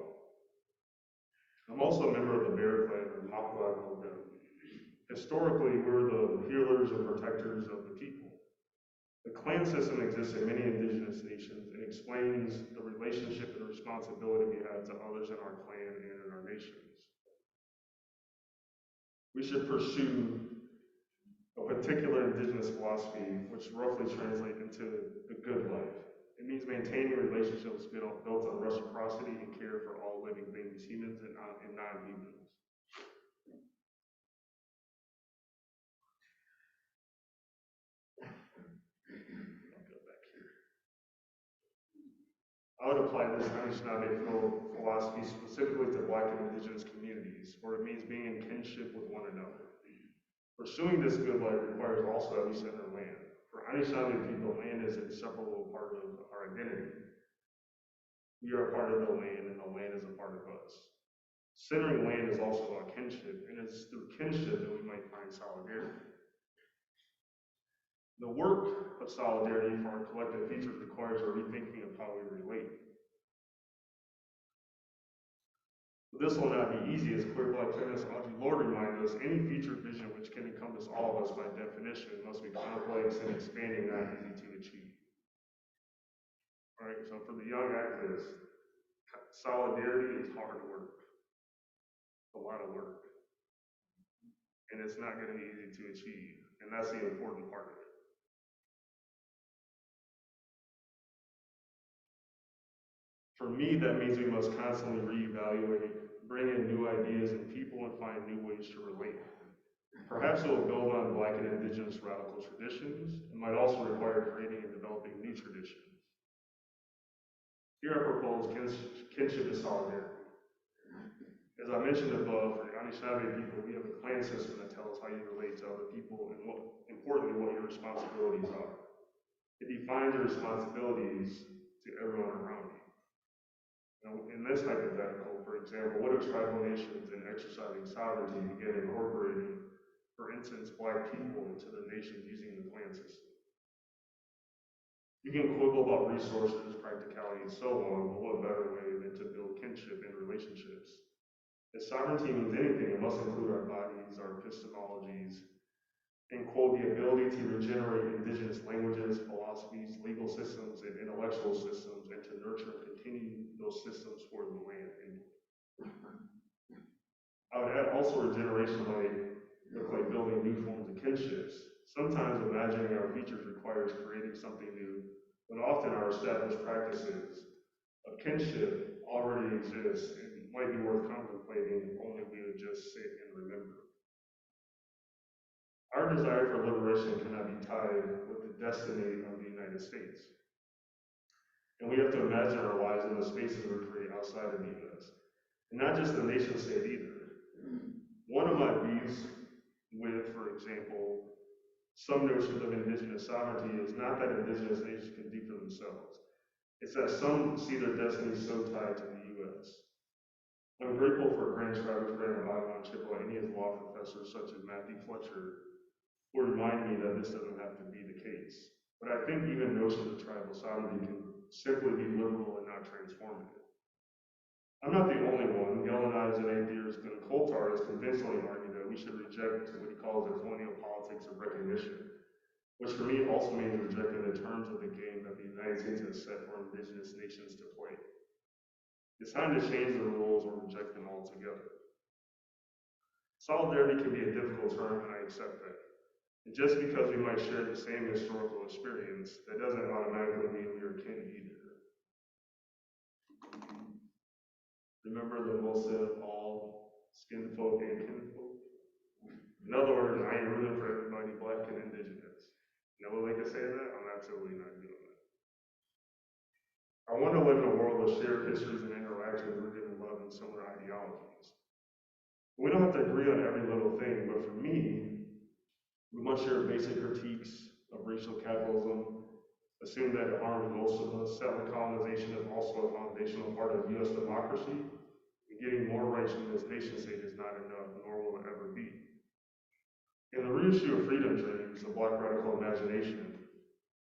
I'm also a member of the Bear Clan or Makwa. Historically, we're the healers and protectors of the people. The clan system exists in many indigenous nations and explains the relationship and responsibility we have to others in our clan and in our nations. We should pursue a particular indigenous philosophy, which roughly translates into the good life. It means maintaining relationships built on reciprocity and care for all living things, humans and non-humans. I would apply this Anishinaabe philosophy specifically to Black and indigenous communities, where it means being in kinship with one another. Pursuing this good life requires also that we center land. For Anishinaabe people, land is an inseparable part of our identity. We are a part of the land, and the land is a part of us. Centering land is also about kinship, and it's through kinship that we might find solidarity. The work of solidarity for our collective future requires a rethinking of how we relate. But this will not be easy, as queer Black feminist Audre Lorde reminds us, any future vision which can encompass all of us by definition must be complex and expanding, not easy to achieve. All right, so for the young activists, solidarity is hard work, a lot of work, and it's not going to be easy to achieve, and that's the important part of it. For me, that means we must constantly reevaluate, bring in new ideas and people, and find new ways to relate. Perhaps it will build on Black and indigenous radical traditions, and might also require creating and developing new traditions. Here I propose kinship and solidarity. As I mentioned above, for Anishinaabe people, we have a clan system that tells us how you relate to other people and, importantly, what your responsibilities are. It defines your responsibilities to everyone around you. Now, in this hypothetical, for example, what if tribal nations in exercising sovereignty begin incorporating, for instance, Black people into their nations using the clan system? You can quibble about resources, practicality, and so on, but what better way than to build kinship and relationships? If sovereignty means anything, it must include our bodies, our epistemologies, and, quote, the ability to regenerate indigenous languages, philosophies, legal systems, and intellectual systems, and to nurture and continue those systems for the land. I would add also regeneration might look like building new forms of kinships. Sometimes imagining our futures requires creating something new, but often our established practices of kinship already exist and might be worth contemplating if only we would just sit and remember. Our desire for liberation cannot be tied with the destiny of the United States. And we have to imagine our lives in the spaces we create outside of the US. And not just the nation state either. One of my beefs with, for example, some notions of indigenous sovereignty is not that indigenous nations can do for themselves. It's that some see their destiny so tied to the US. I'm grateful for Grand Travis Grant of Saginaw Chippewa and his law professors such as Matthew Fletcher who remind me that this doesn't have to be the case. But I think even notions of tribal sovereignty can simply be liberal and not transformative. I'm not the only one. Decolonized and atheist and Coulthard has convincingly argued that we should reject what he calls the colonial politics of recognition, which for me also means rejecting the terms of the game that the United States has set for indigenous nations to play. It's time to change the rules or reject them altogether. Solidarity can be a difficult term, and I accept that. And just because we might share the same historical experience, that doesn't automatically mean we are kin either. Remember the most of all skin folk and kinfolk? In other words, I ain't rooting for everybody black and indigenous. You know what they can say that? I'm absolutely not doing that. I want to live in a world of shared histories and interactions rooted in love and similar ideologies. We don't have to agree on every little thing, but for me, we must share basic critiques of racial capitalism, assume that it harms most of us, settler colonization is also a foundational part of US democracy, and getting more rights from this nation state is not enough, nor will it ever be. In the reissue of Freedom Dreams, a Black Radical Imagination,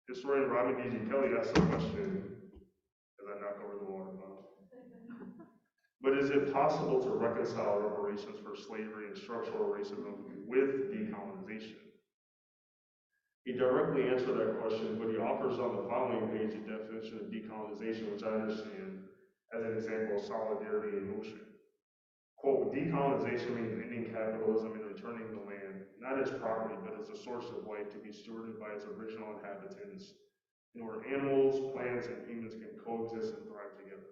historian Robin D.G. Kelly asked the question, as I knock over the water bottle, but is it possible to reconcile reparations for slavery and structural racism with decolonization? He directly answered that question, but he offers on the following page a definition of decolonization, which I understand as an example of solidarity in motion. Quote, decolonization means ending capitalism and returning the land, not as property, but as a source of life to be stewarded by its original inhabitants, and where animals, plants, and humans can coexist and thrive together.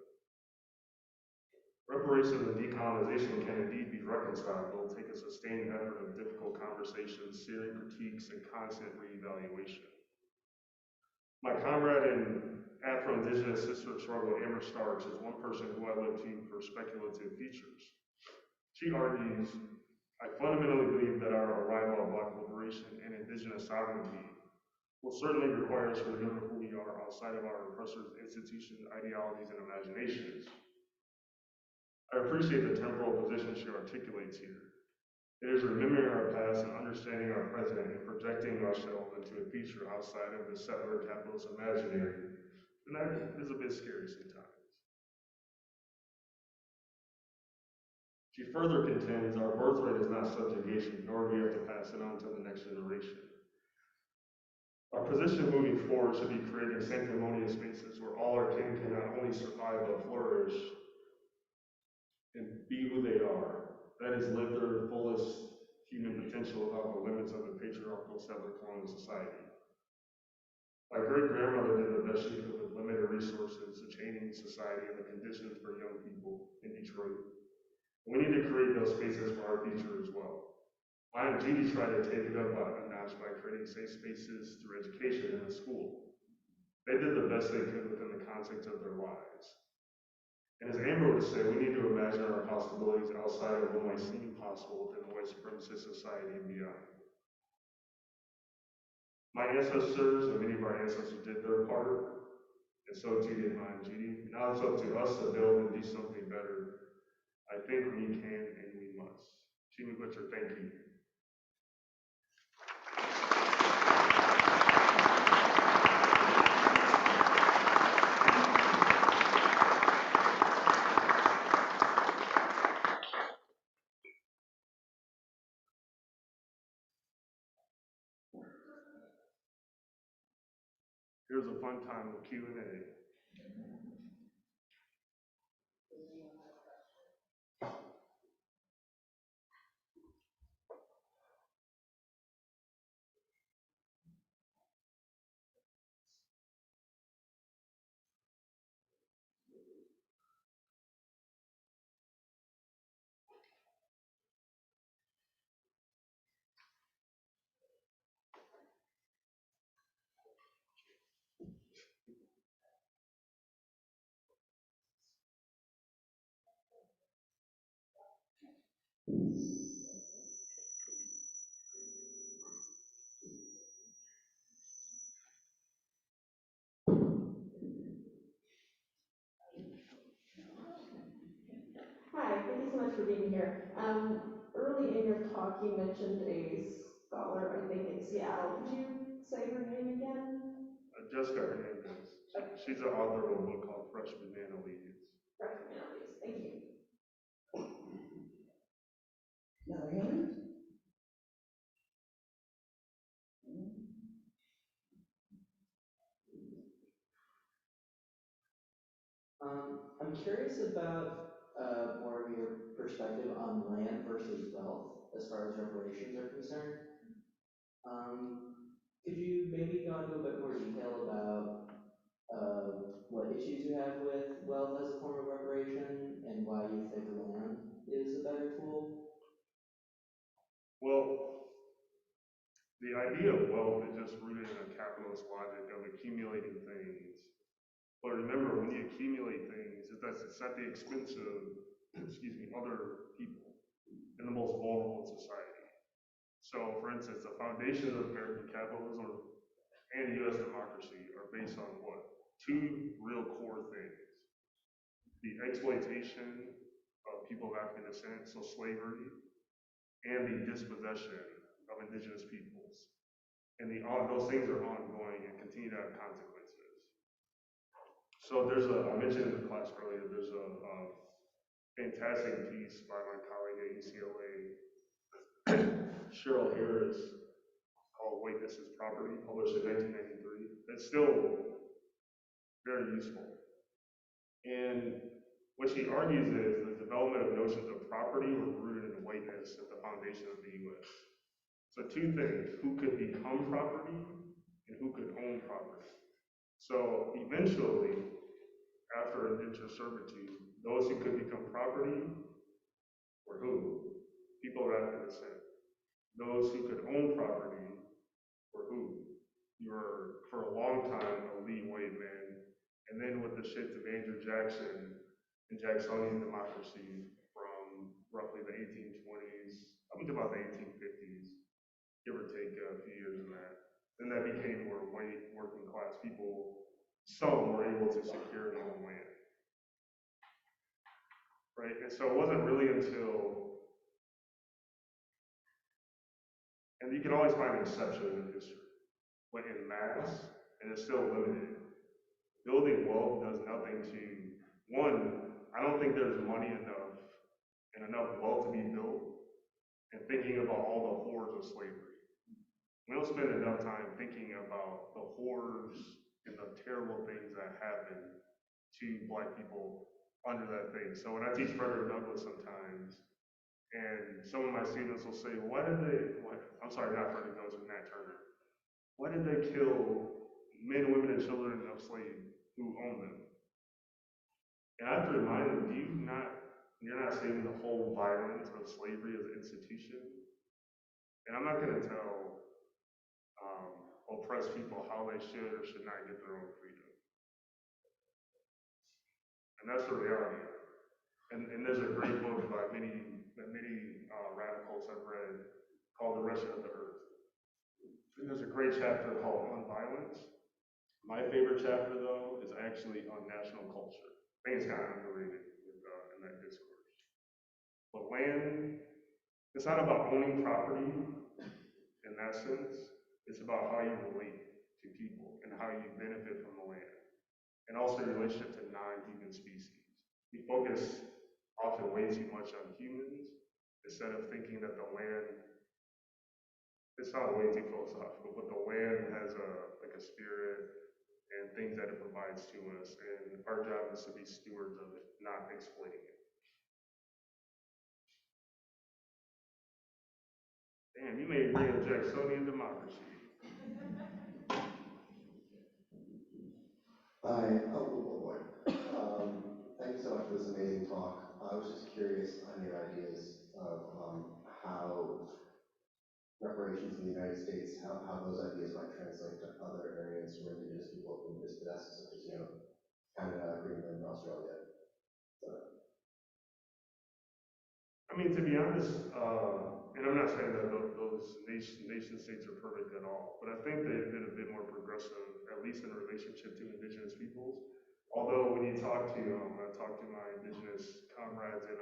Reparations and decolonization can indeed be reconciled, but will take a sustained effort of difficult conversations, serious critiques, and constant reevaluation. My comrade in Afro-Indigenous History struggle, Amber Starks, is one person who I look to for speculative features. She argues, I fundamentally believe that our arrival at Black liberation and indigenous sovereignty will certainly require us to remember who we are outside of our oppressors' institutions, ideologies, and imaginations. I appreciate the temporal position she articulates here. It is remembering our past and understanding our present and projecting ourselves into a future outside of the settler capitalist imaginary. And that is a bit scary sometimes. She further contends our birthright is not subjugation, nor do we have to pass it on to the next generation. Our position moving forward should be creating sanctimonious spaces where all our kin can not only survive but flourish and be who they are. That is, live their fullest human potential without the limits of a patriarchal settler colonial society. My great-grandmother did the best she could with limited resources, the changing society, and the conditions for young people in Detroit. We need to create those spaces for our future as well. I and Judy tried to take it up a notch by creating safe spaces through education in the school. They did the best they could within the context of their lives. And as Amber would say, we need to imagine our possibilities outside of what might seem possible within a white supremacist society and beyond. My ancestors and many of our ancestors did their part, and so too did mine and Judy. Now it's up to us to build and do something better. I think we can and we must. Jimmy Butcher, thank you. Here's a fun time with Q&A. Hi, thank you so much for being here. Early in your talk, you mentioned a scholar, I think in Seattle. Could you say her name again? Jessica Hernandez. She's the author of a book called Fresh Banana Leaves. Fresh Banana Leaves. Thank you. Another hand? I'm curious about more of your perspective on land versus wealth as far as reparations are concerned. Could you maybe go into a bit more detail about what issues you have with wealth as a form of reparation and why you think land is a better tool? Well, the idea of wealth is just rooted in a capitalist logic of accumulating things. But remember, when you accumulate things, it's at the expense of, other people in the most vulnerable in society. So, for instance, the foundation of American capitalism and U.S. democracy are based on what? Two real core things. The exploitation of people of African descent, so slavery, and the dispossession of indigenous peoples. And those things are ongoing and continue to have consequences. So I mentioned in the class earlier, there's a fantastic piece by my colleague at UCLA, Cheryl Harris, called Wait, This is Property, published in 1993. It's still very useful. And what she argues is the development of notions of property were rooted in whiteness at the foundation of the U.S. So two things, who could become property and who could own property. So eventually, after indentured servitude, those who could become property were who? People of African descent. Those who could own property were who? You were, for a long time, a elite white man. And then with the shift of Andrew Jackson and Jacksonian democracy from roughly the 1820s up until about the 1850s, give or take a few years in that, then that became where white working class people, some were able to secure their own land. Right? And so it wasn't really until, and you can always find exceptions in history, but in mass, and it's still limited. Building wealth does nothing to, one, I don't think there's money enough and enough wealth to be built and thinking about all the horrors of slavery. We don't spend enough time thinking about the horrors and the terrible things that happened to Black people under that thing. So when I teach Frederick Douglass sometimes, and some of my students will say, I'm sorry, not Frederick Douglass, but Nat Turner. Why did they kill men, women, and children of slaves who owned them? And I have to remind them, you're not seeing the whole violence of slavery as an institution. And I'm not going to tell oppressed people how they should or should not get their own freedom. And that's the reality. And there's a great book by many radicals I've read called The Wretched of the Earth. And there's a great chapter called On Violence. My favorite chapter, though, is actually on national culture. I think it's kind of underrated in that discourse. But land, it's not about owning property in that sense. It's about how you relate to people and how you benefit from the land. And also your relationship to non-human species. We focus often way too much on humans instead of thinking that the land, it's not way too philosophical, but the land has a spirit and things that it provides to us, and our job is to be stewards of it, not exploiting it. Damn, you made me bring up Jacksonian democracy. Hi, oh boy. Thank you so much for this amazing talk. I was just curious on your ideas of how reparations in the United States, how those ideas might translate to other areas where Indigenous people have been dispossessed, such as, Canada, Greenland, Australia. So. I mean, to be honest, and I'm not saying that those nation states are perfect at all, but I think they've been a bit more progressive, at least in relationship to Indigenous peoples. Although when you talk to, I talked to my Indigenous comrades in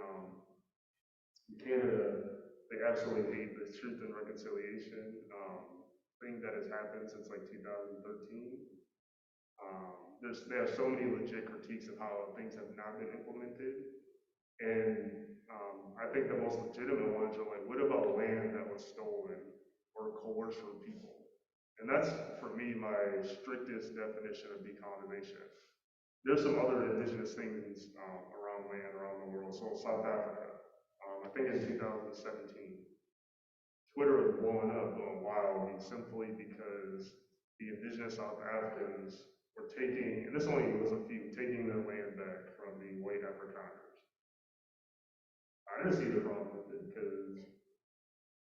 Canada, they absolutely hate the Truth and Reconciliation thing that has happened since like 2013. They have so many legit critiques of how things have not been implemented. And I think the most legitimate ones are like, what about land that was stolen or coerced from people? And that's, for me, my strictest definition of decolonization. There's some other indigenous things around land around the world. So South Africa, I think in 2017, Twitter was blowing up, going wild, simply because the indigenous South Africans were taking, and this only was a few, taking their land back from the white Afrikaners. I didn't see the problem with it, because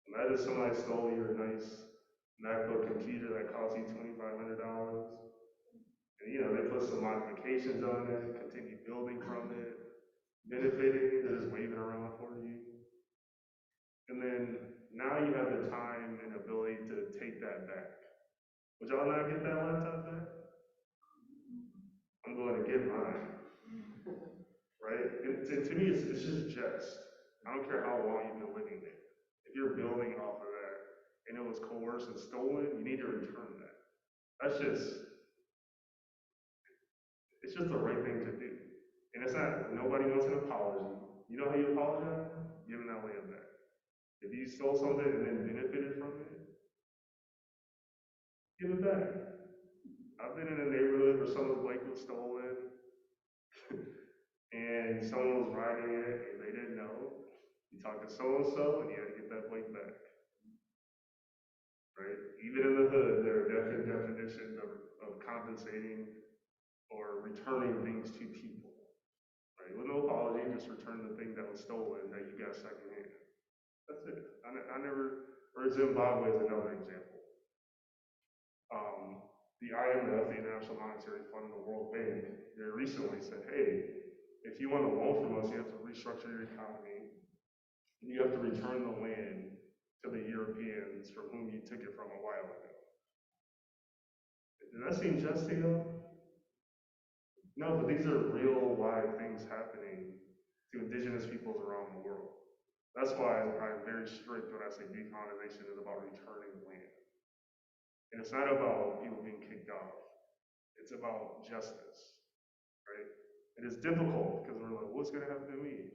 imagine somebody stole your nice MacBook computer that cost you $2,500, and they put some modifications on it, continue building from it, benefiting, they're just waving around for you. And then now you have the time and ability to take that back. Would y'all not get that laptop back? I'm going to get mine, right? And to me, it's just. I don't care how long you've been living there. If you're building off of that and it was coerced and stolen, you need to return that. It's just the right thing to do. And it's not, nobody wants an apology. You know how you apologize? Giving that land back. If you stole something and then benefited from it, give it back. I've been in a neighborhood where someone's bike was stolen and someone was riding it and they didn't know. You talk to so-and-so and you had to get that bike back. Right? Even in the hood, there are definite definitions of compensating or returning things to people. Right? With no apology, just return the thing that was stolen that you got secondhand. That's it. I never, or Zimbabwe is another example. The IMF, the International Monetary Fund, and the World Bank, they recently said, hey, if you want a loan from us, you have to restructure your economy, and you have to return the land to the Europeans from whom you took it from a while ago. Does that seem just to you? No, but these are real live things happening to indigenous peoples around the world. That's why I'm very strict when I say decolonization is about returning land. And it's not about people being kicked off. It's about justice, right? It is difficult because we're like, what's gonna happen to me?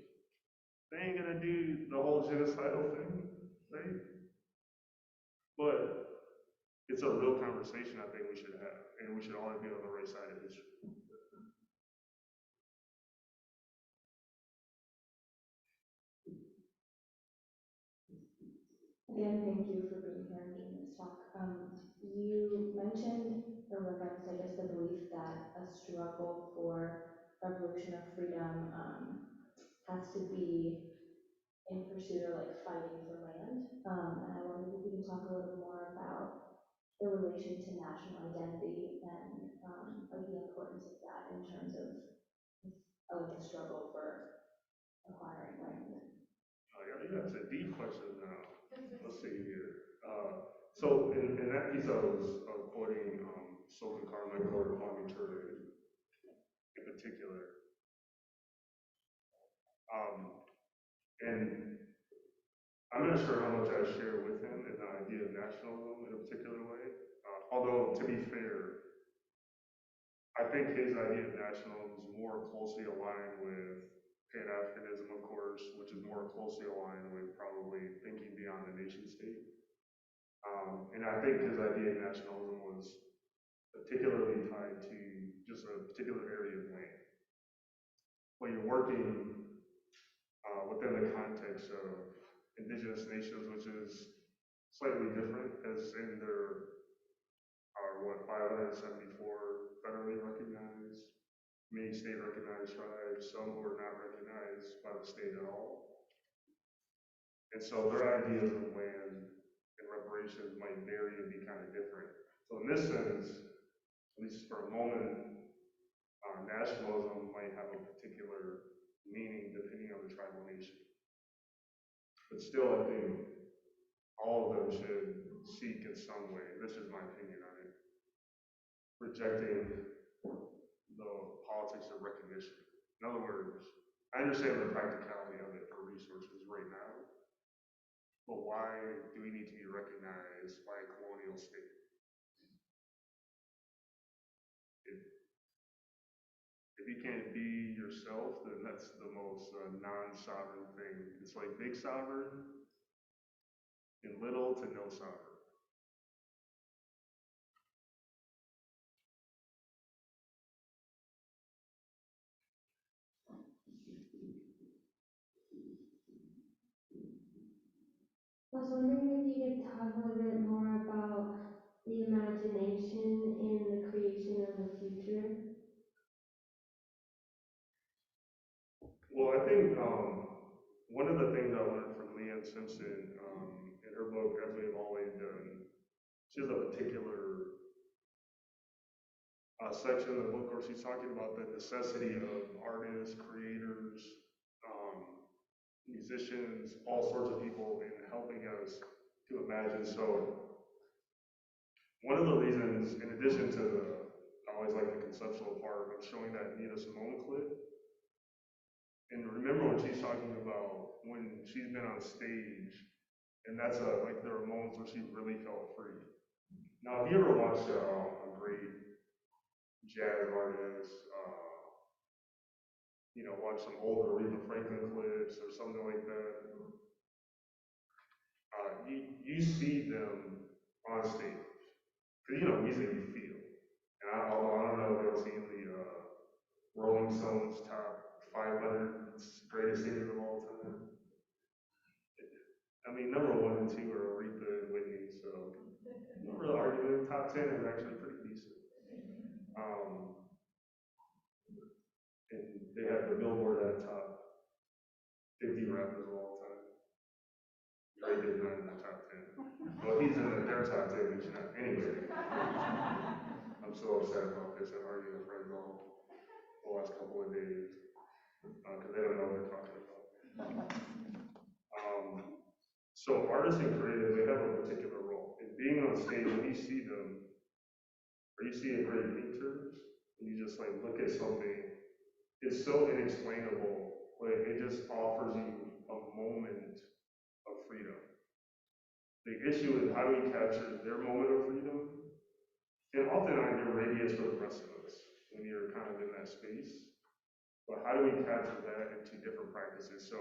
They ain't gonna do the whole genocidal thing, right? But it's a real conversation I think we should have, and we should always be on the right side of history. Again, thank you for being here and giving this talk. You mentioned or referenced, I guess, the belief that a struggle for revolution or freedom has to be in pursuit of like fighting for land. And I wondered if you can talk a little more about the relation to national identity and like the importance of that in terms of like the struggle for acquiring land. Yeah, it's a deep question now. Let's see here. So in that piece, I was quoting Sophie Carmichael or Kwame Ture in particular. And I'm not sure how much I share with him in the idea of nationalism in a particular way. Although, to be fair, I think his idea of nationalism is more closely aligned with Pan-Africanism, of course, which is more closely aligned with probably thinking beyond the nation state. And I think his idea of nationalism was particularly tied to just a particular area of land. When you're working within the context of indigenous nations, which is slightly different, as in there are, 574 federally recognized, many state recognized tribes, some who are not recognized by the state at all. And so their ideas of land and reparations might vary and be kind of different. So in this sense, at least for a moment, nationalism might have a particular meaning depending on the tribal nation. But still, I think all of them should seek in some way, this is my opinion on it, rejecting the politics of recognition. In other words, I understand the practicality of it for resources right now, but why do we need to be recognized by a colonial state? If you can't be yourself, then that's the most non-sovereign thing. It's like big sovereign and little to no sovereign. I was wondering if you could talk a little bit more about the imagination in the creation of the future. Well, I think one of the things I learned from Leanne Simpson in her book, As We've Always Done, she has a particular section of the book where she's talking about the necessity of artists, creators, musicians, all sorts of people in helping us to imagine. So one of the reasons, in addition to I always like the conceptual part of showing that Nina Simone clip, and remember when she's talking about when she's been on stage, and that's like there are moments where she really felt free. Now, if you ever watch a great jazz artist, watch some old Aretha Franklin clips or something like that, you see them on stage. Because, music you feel. And although I don't know if you've seen the Rolling Stones top 500 greatest singers of all time. I mean, number 1 and 2 are Aretha and Whitney, so no real argument. Top 10 is actually pretty decent. And they have the Billboard at top 50 rappers of all time. Drake is not in the top 10. Well, he's in their top 10, he's not. Anyway, I'm so upset about this. I've argued with friends all the last couple of days because they don't know what they're talking about. So artists and creatives, they have a particular role. And being on stage, when you see them, or you see a great painter, and you just like look at something, it's so inexplainable, but it just offers you a moment of freedom. The issue is how do we capture their moment of freedom? And often you're radius for the rest of us when you're kind of in that space. But how do we capture that into different practices? So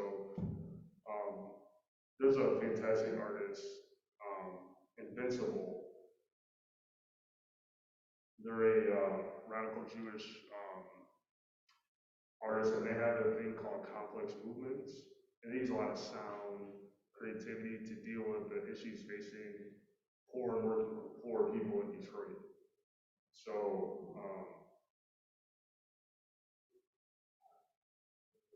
there's a fantastic artist, Invincible. They're a radical Jewish artist, and they have a thing called complex movements. And they use a lot of sound, creativity to deal with the issues facing poor and working poor people in Detroit. So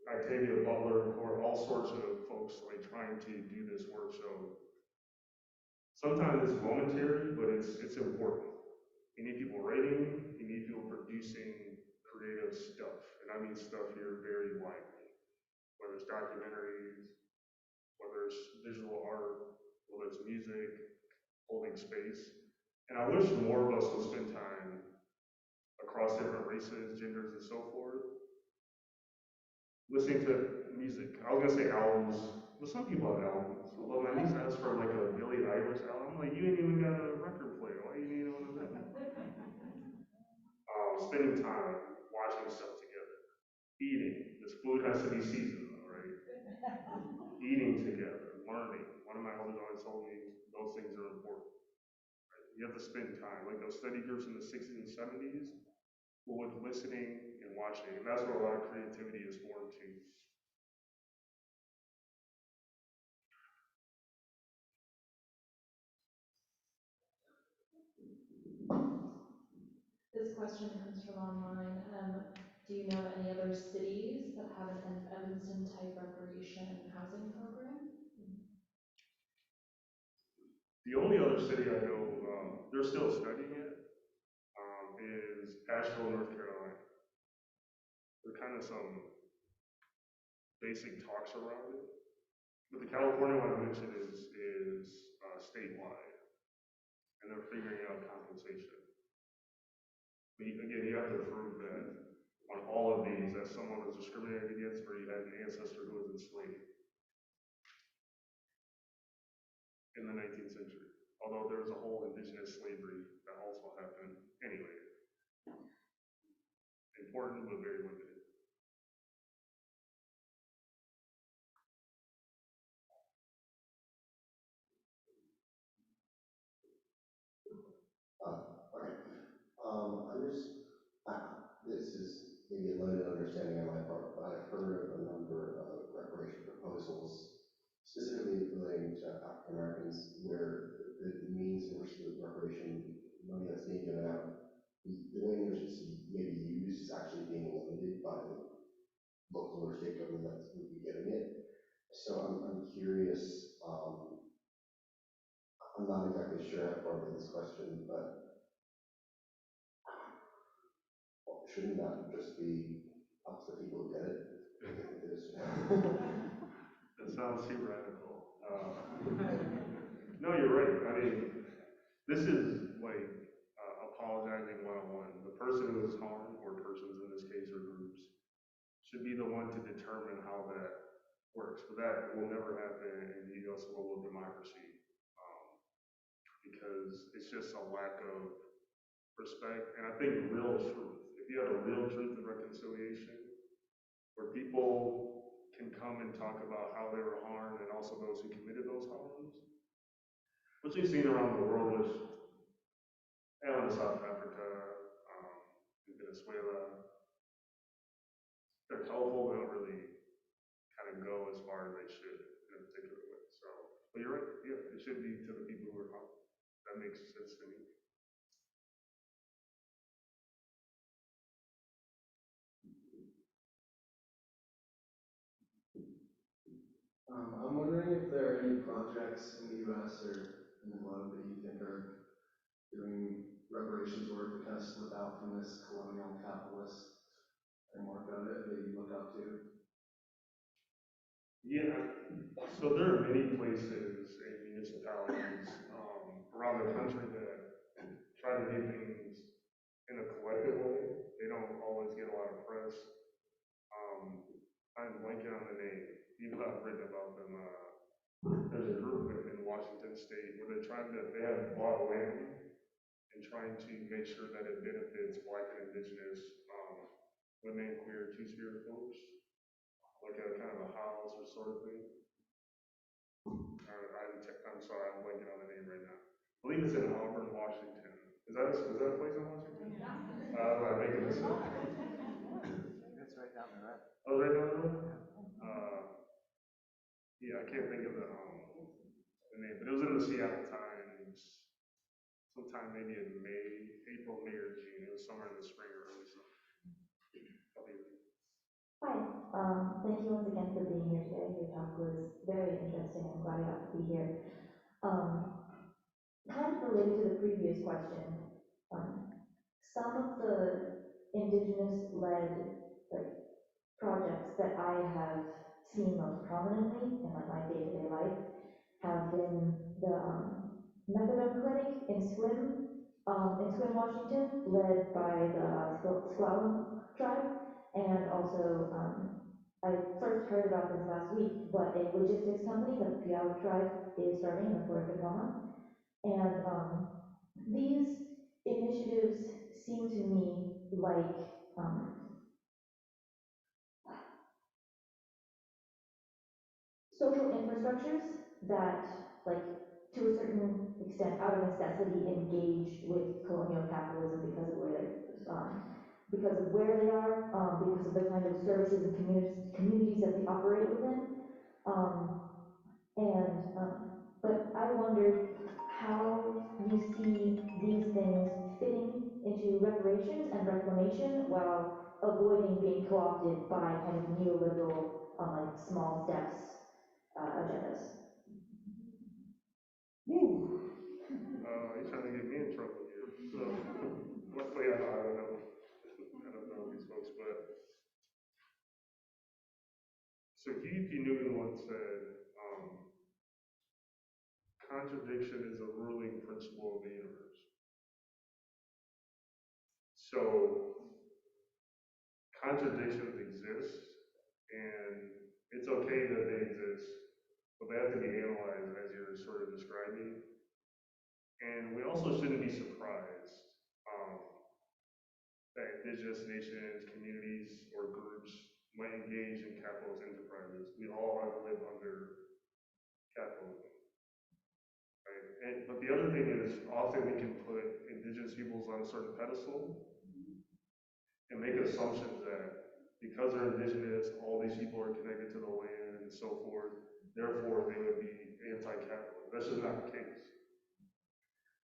Octavia Butler, or all sorts of folks like trying to do this work. So sometimes it's momentary, but it's important. You need people writing, you need people producing creative stuff. And I mean stuff here very widely. Whether it's documentaries, whether it's visual art, whether it's music, holding space. And I wish more of us would spend time across different races, genders, and so forth, listening to music. I was gonna say albums, but some people have albums. Although my niece asked for like a Billie Eilish album, I'm like, you ain't even got a record player. Why you need one of them? Spending time watching stuff together, eating. This food has to be seasoned, right? Eating together, learning. One of my elders always told me those things are important. Right? You have to spend time, like those study groups in the 60s and 70s, with listening and watching, and that's where a lot of creativity is born too. This question comes from online. Do you know any other cities that have an Evanston-type recreation housing program? The only other city I know, they're still studying it, is Asheville, North Carolina. There are kind of some basic talks around it. But the California one I mentioned is statewide, and they're figuring out compensation. But again, you have to prove that on all of these that someone was discriminated against or you had an ancestor who was enslaved in the 19th century. Although there was a whole indigenous slavery that also happened. Anyway, important but very limited. Okay. This is maybe a limited understanding on my part, but I've heard of a number of reparation proposals, specifically relating to African Americans, where the means in which the reparation money that's being given out, the way in which it's maybe used is actually being limited by the local or state government that would be getting it. So I'm curious, I'm not exactly sure how to formulate this question, but shouldn't that just be up to the people who get it? That sounds too radical. No, you're right. I mean, this is like apologizing 101. The person who is harmed, or persons in this case, or groups, should be the one to determine how that works. But that will never happen in the U.S. level of democracy, because it's just a lack of respect. And I think real truth. If you have a real truth and reconciliation, where people can come and talk about how they were harmed and also those who committed those harms, which we've seen around the world with South Africa, Venezuela. They're colorful, but don't really kind of go as far as they should in a particular way. So, but you're right. Yeah, it should be to the people who are harmed. That makes sense to me. I'm wondering if there are any projects in the U.S. or in the globe that you think are doing reparations work to kind of slip out from this colonial capitalist framework of it that you look up to? Yeah, so there are many places and municipalities around the country that try to do things in a collective way. They don't always get a lot of press. I'm blanking on the name, even though I've written about them. There's a group in Washington State where they have bought land and trying to make sure that it benefits Black and Indigenous women, queer, two-spirit folks, like a kind of a house or sort of thing. I'm sorry, I'm blanking on the name right now. I believe it's in Auburn, Washington. Is that a place in Washington? Am I making this up? That's right down the road. Oh, right down the road? Yeah, I can't think of the name, but it was in the Seattle Times sometime maybe in April, May, or June. It was somewhere in the spring or early summer. Hi, thank you once again for being here today. Your talk was very interesting. I'm glad I got to be here. Kind of related to the previous question, some of the Indigenous-led projects that I have seen most prominently in my day-to-day life have been the methadone clinic in Sequim, Washington, led by the Saginaw tribe, and also I first heard about this last week, but a logistics company that the Puyallup tribe is starting in the Florida Tacoma, and these initiatives seem to me like social infrastructures that, like, to a certain extent, out of necessity, engage with colonial capitalism because of where they are, because of the kind of services and communities that they operate within. But I wondered how you see these things fitting into reparations and reclamation while avoiding being co-opted by kind of neoliberal, like small steps agendas. You're trying to get me in trouble here. So, luckily, I don't know these folks, but so Huey P. Newton once said, contradiction is a ruling principle of the universe. So contradictions exist, and it's okay that they exist, but they have to be analyzed as you're sort of describing. And we also shouldn't be surprised that indigenous nations, communities, or groups might engage in capitalist enterprises. We all have lived under capitalism. Right? But the other thing is, often we can put indigenous peoples on a certain pedestal and make assumptions that because they're indigenous, all these people are connected to the land and so forth, therefore they would be anti-capitalist. That's just not the case.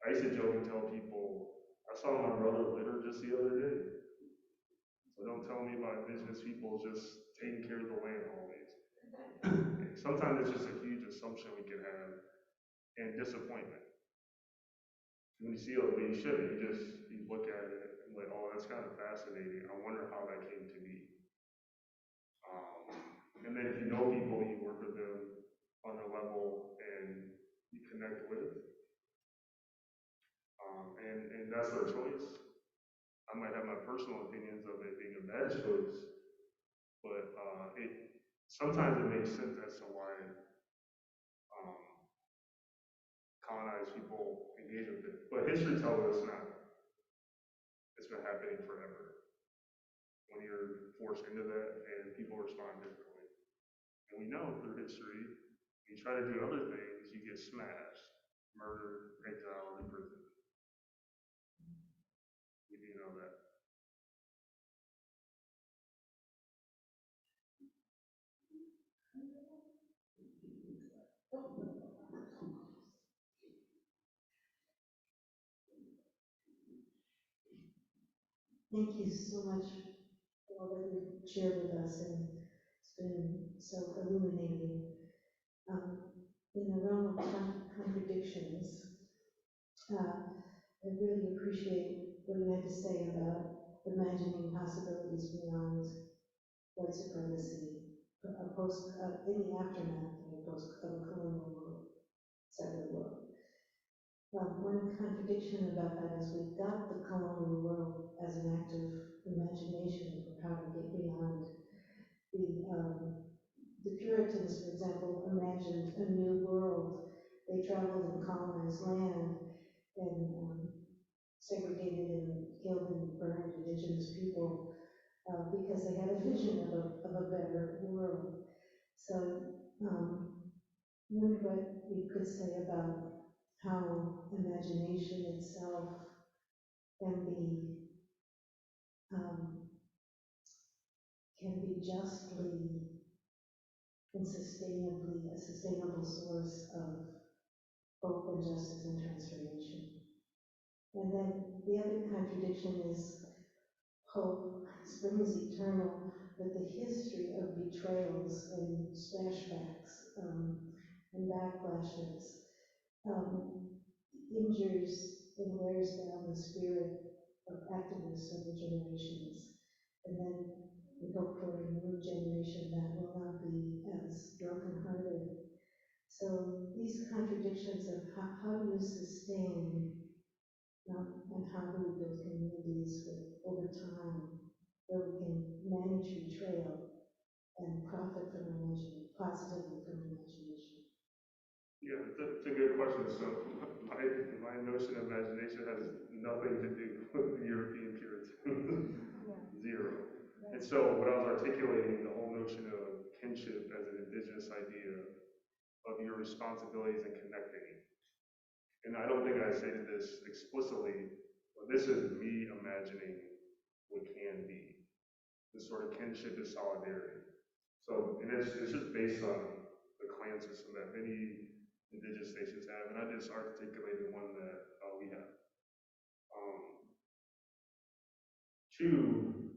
I used to joke and tell people, I saw my brother litter just the other day. So don't tell me about indigenous people just taking care of the land always. Sometimes it's just a huge assumption we can have and disappointment. When you see it, but you shouldn't. You look at it and like, oh, that's kind of fascinating. I wonder how that came to be. And then if you know people, you work with them on a level and you connect with. And that's their choice. I might have my personal opinions of it being a bad choice, but sometimes it makes sense as to why colonized people engage with it. But history tells us not. It's been happening forever. When you're forced into that and people respond differently. And we know through history, when you try to do other things, you get smashed, murdered, exiled, and imprisoned. We do know that. Thank you so much for all that you've shared with us, and it's been so illuminating. In the realm of contradictions, I really appreciate what you had to say about imagining possibilities beyond white supremacy, in the aftermath of a colonial world, settler world. One contradiction about that is we've got the colonial world as an act of imagination for how to get beyond the Puritans, for example, imagined a new world. They traveled and colonized land and segregated and killed and burned indigenous people because they had a vision of a better world. So I wonder what you could say about how imagination itself can be justly and sustainably a sustainable source of hope and justice and transformation. And then the other contradiction is hope springs eternal, but the history of betrayals and splashbacks and backlashes injures and wears down the spirit of activists over generations. And then we hope for a new generation that will not be as brokenhearted. So these contradictions of how do you sustain and how do we build communities over time where we can manage betrayal and profit from positively from imagination? Yeah, it's a good question. So my notion of imagination has nothing to do with the European Puritans. Zero. And so what I was articulating, the whole notion of kinship as an indigenous idea of your responsibilities in connecting. And I don't think I stated this explicitly, but this is me imagining what can be. This sort of kinship is solidarity. So, and it's just based on the clan system that many indigenous nations have, and I just articulated one that we have. Two,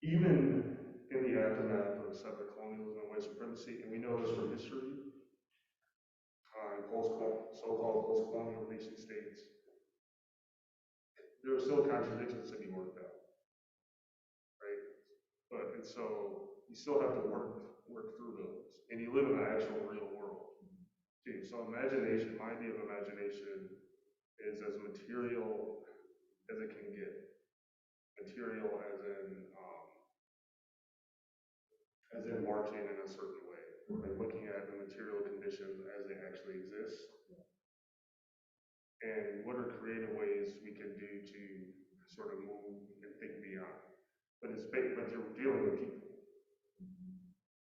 even in the aftermath of settler colonialism and white supremacy, and we know this from history, so-called post-colonial nation states, there are still contradictions to be worked out, right? And so you still have to work through those, and you live in the actual real world. too. So imagination, my idea of imagination is as material as it can get. Material as in marching in a certain way, like looking at the material conditions as they actually exist, and what are creative ways we can do to sort of move and think beyond. But you're dealing with people.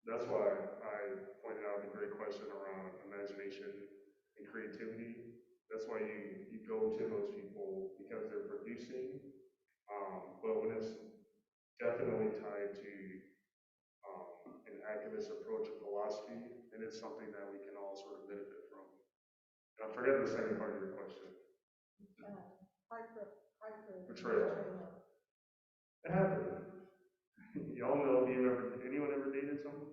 That's why I pointed out the great question around imagination and creativity. That's why you go to those people because they're producing. But when it's definitely tied to an activist approach of philosophy, and it's something that we can all sort of benefit from. And I forget the second part of your question. Betrayal. It happened. Y'all know, anyone ever dated someone?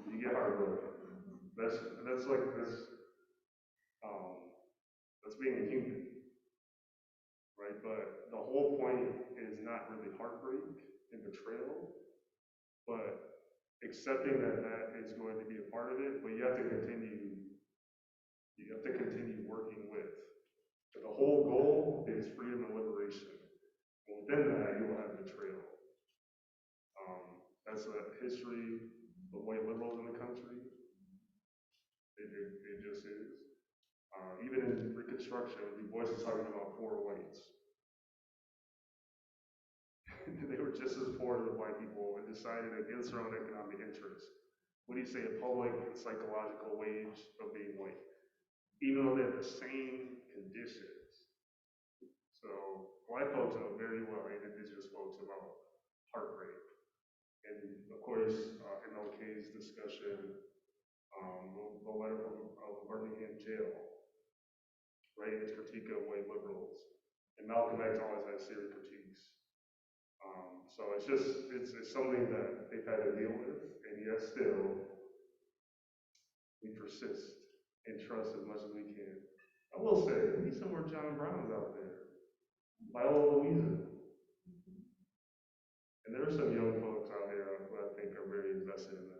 You get heartbroken. That's like this, that's being a human, right? But the whole point is not really heartbreak and betrayal, but accepting that that is going to be a part of it, but you have to continue working with. But the whole goal is freedom and liberation. And within that, you will have betrayal. That's a history of white liberals in the country. It just is. Even in Reconstruction, Du Bois is talking about poor whites. They were just as poor as the white people and decided against their own economic interests. What do you say, a public and psychological wage of being white? Even though they have the same conditions. So white folks know very well, and indigenous folks, about heartbreak. And of course, MLK's discussion, the letter from Birmingham jail, right, his critique of white liberals. And Malcolm X always has serious critiques. So it's something that they've had to deal with, and yet still, we persist and trust as much as we can. I will say, we need some more John Browns out there. Viola Louisa. And there are some young folks out here who I think are very invested in that.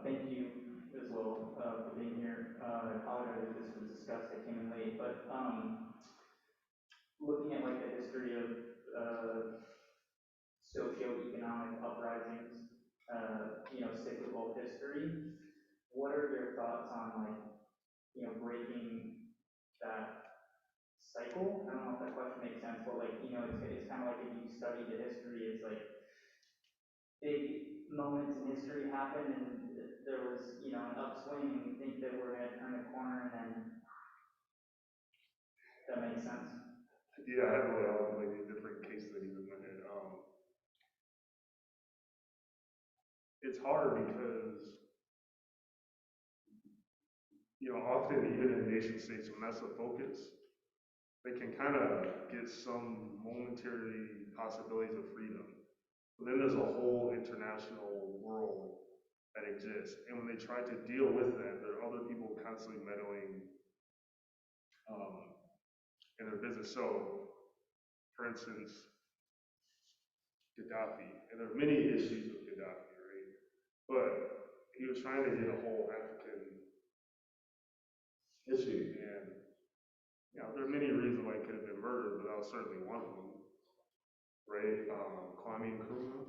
Thank you as well for being here. I apologize if this was discussed, I came in late, but looking at like the history of socioeconomic uprisings, cyclical history, what are your thoughts on breaking that cycle? I don't know if that question makes sense, but it's kind of like if you study the history, it's like big moments in history happen and there was, an upswing and we think that we're gonna turn the corner and then that makes sense. Yeah, I have like different case studies in my head. It's hard because, often even in nation states, when that's the focus, they can kind of get some momentary possibilities of freedom. But then there's a whole international world that exists. And when they try to deal with that, there are other people constantly meddling in their business. So, for instance, Gaddafi, and there are many issues with Gaddafi, right? But he was trying to get a whole African issue, and there are many reasons why he could have been murdered, but that was certainly one of them, right? Kwame Nkrumah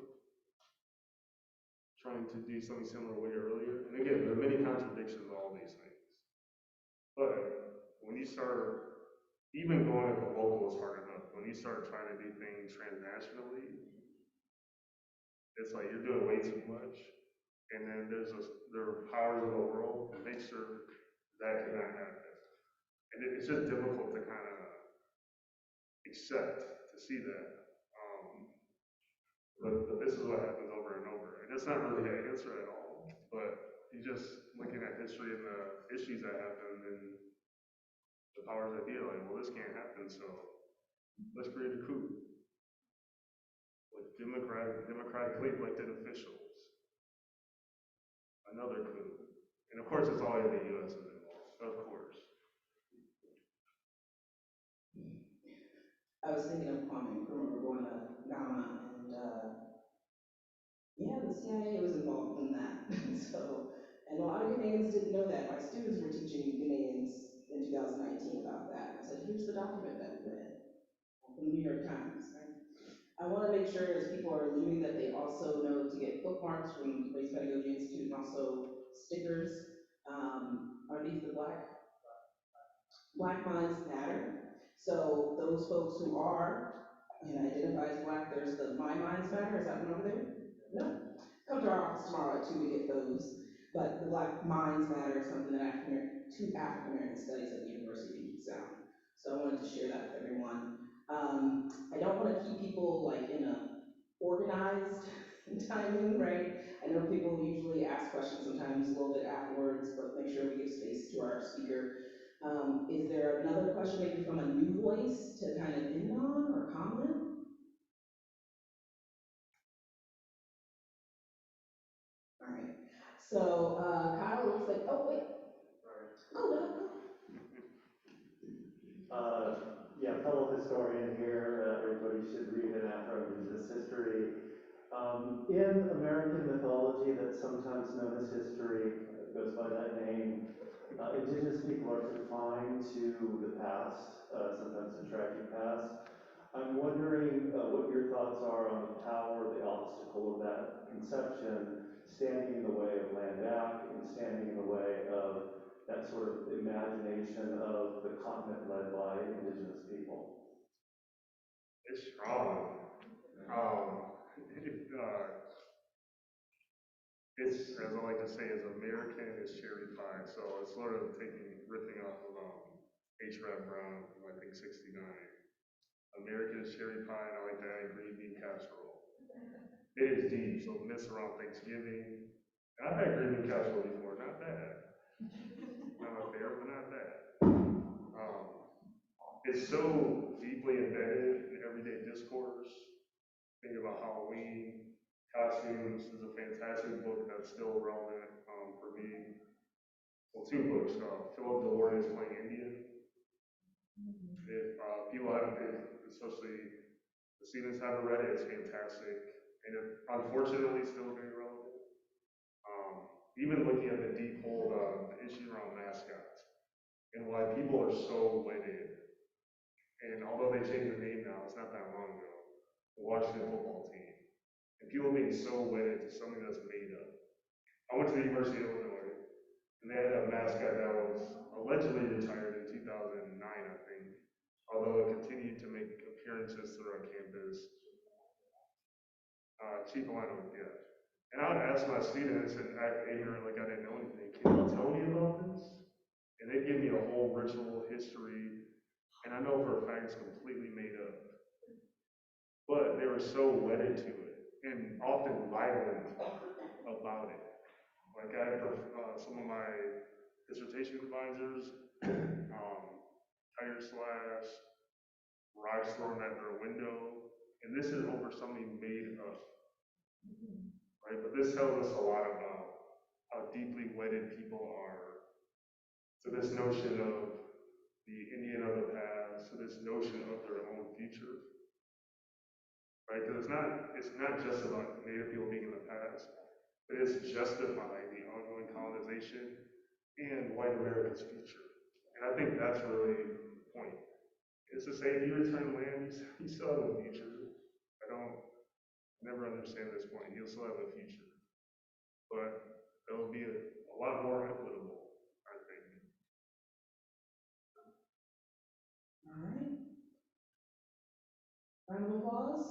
trying to do something similar way earlier, and again, there are many contradictions to all these things. But when you start, even going at the local is hard enough. When you start trying to do things transnationally, it's like you're doing way too much. And then there are powers of the world to make sure that cannot happen. And it's just difficult to kind of accept, to see that. But this is what happens over and over. And it's not really an answer at all. But you just looking at history and the issues that happen and the powers that be are like, well, this can't happen, so let's create a coup with democratically elected officials. Another coup. And of course, it's always the U.S. is involved, of course. I was thinking of Kwame Nkrumah going to Ghana, and yeah, the CIA was involved in that. So, and a lot of Ghanaians didn't know that. My students were teaching Ghanaians in 2019 about that. I said, here's the document that we read from the New York Times. Right? I want to make sure as people are leaving that they also know to get bookmarks from Race Pedagogy Institute and also stickers underneath the Black Minds Matter. So those folks who are and identify as Black, there's the My Minds Matter. Is that one over there? No. Come to our office tomorrow at 2 to get those. But the Black Minds Matter is something that two African American studies at the University of Puget Sound. So I wanted to share that with everyone. I don't want to keep people like in a organized timing, right? I know people usually ask questions sometimes a little bit afterwards, but make sure we give space to our speaker. Is there another question maybe from a new voice to kind of end on or comment? All right. So Kyle looks like, oh wait. Oh, Yeah, fellow historian here. Everybody should read An Afro-Indigenous History. In American mythology that's sometimes known as history, goes by that name, Indigenous people are confined to the past, sometimes the tragic past. I'm wondering what your thoughts are on the power, the obstacle of that conception standing in the way of landback and standing in the way of that sort of imagination of the continent led by Indigenous people. It's strong. It's, as I like to say, is American is cherry pie. So it's sort of riffing off of H. Rap Brown, I think 69. American is cherry pie, and I like to add green bean casserole. It is deep, so myths around Thanksgiving. And I've had green bean casserole before, not bad. Not my favorite, but not bad. It's so deeply embedded in everyday discourse. Think about Halloween, costumes is a fantastic book that's still relevant for me. Well, two books. Philip DeLorean is Playing Indian. If people haven't, especially the students haven't read it, it's fantastic. And it, unfortunately, still very relevant. Even looking at the deep hole, the issue around mascots and why people are so wedded. And although they changed the name now, it's not that long ago, the Washington football team. And people being so wedded to something that's made up. I went to the University of Illinois, and they had a mascot that was allegedly retired in 2009, I think, although it continued to make appearances throughout campus. Chief Alano, yeah. And I would ask my students and act ignorant like I didn't know anything, can you tell me about this? And they'd give me a whole ritual history, and I know for a fact it's completely made up. But they were so wedded to it, and often violent about it. Like I had some of my dissertation advisors, tire slash, rocks thrown at their window, and this is over something made up, right? But this tells us a lot about how deeply wedded people are to this notion of the Indian of the past, to this notion of their own future, right? Because it's not just about Native people being in the past, but it's justifying the ongoing colonization and white America's future. And I think that's really the point. It's to say if you return land, you still have a future. Never understand this point. You'll still have a future. But it'll be a lot more equitable, I think. All right. Round of applause.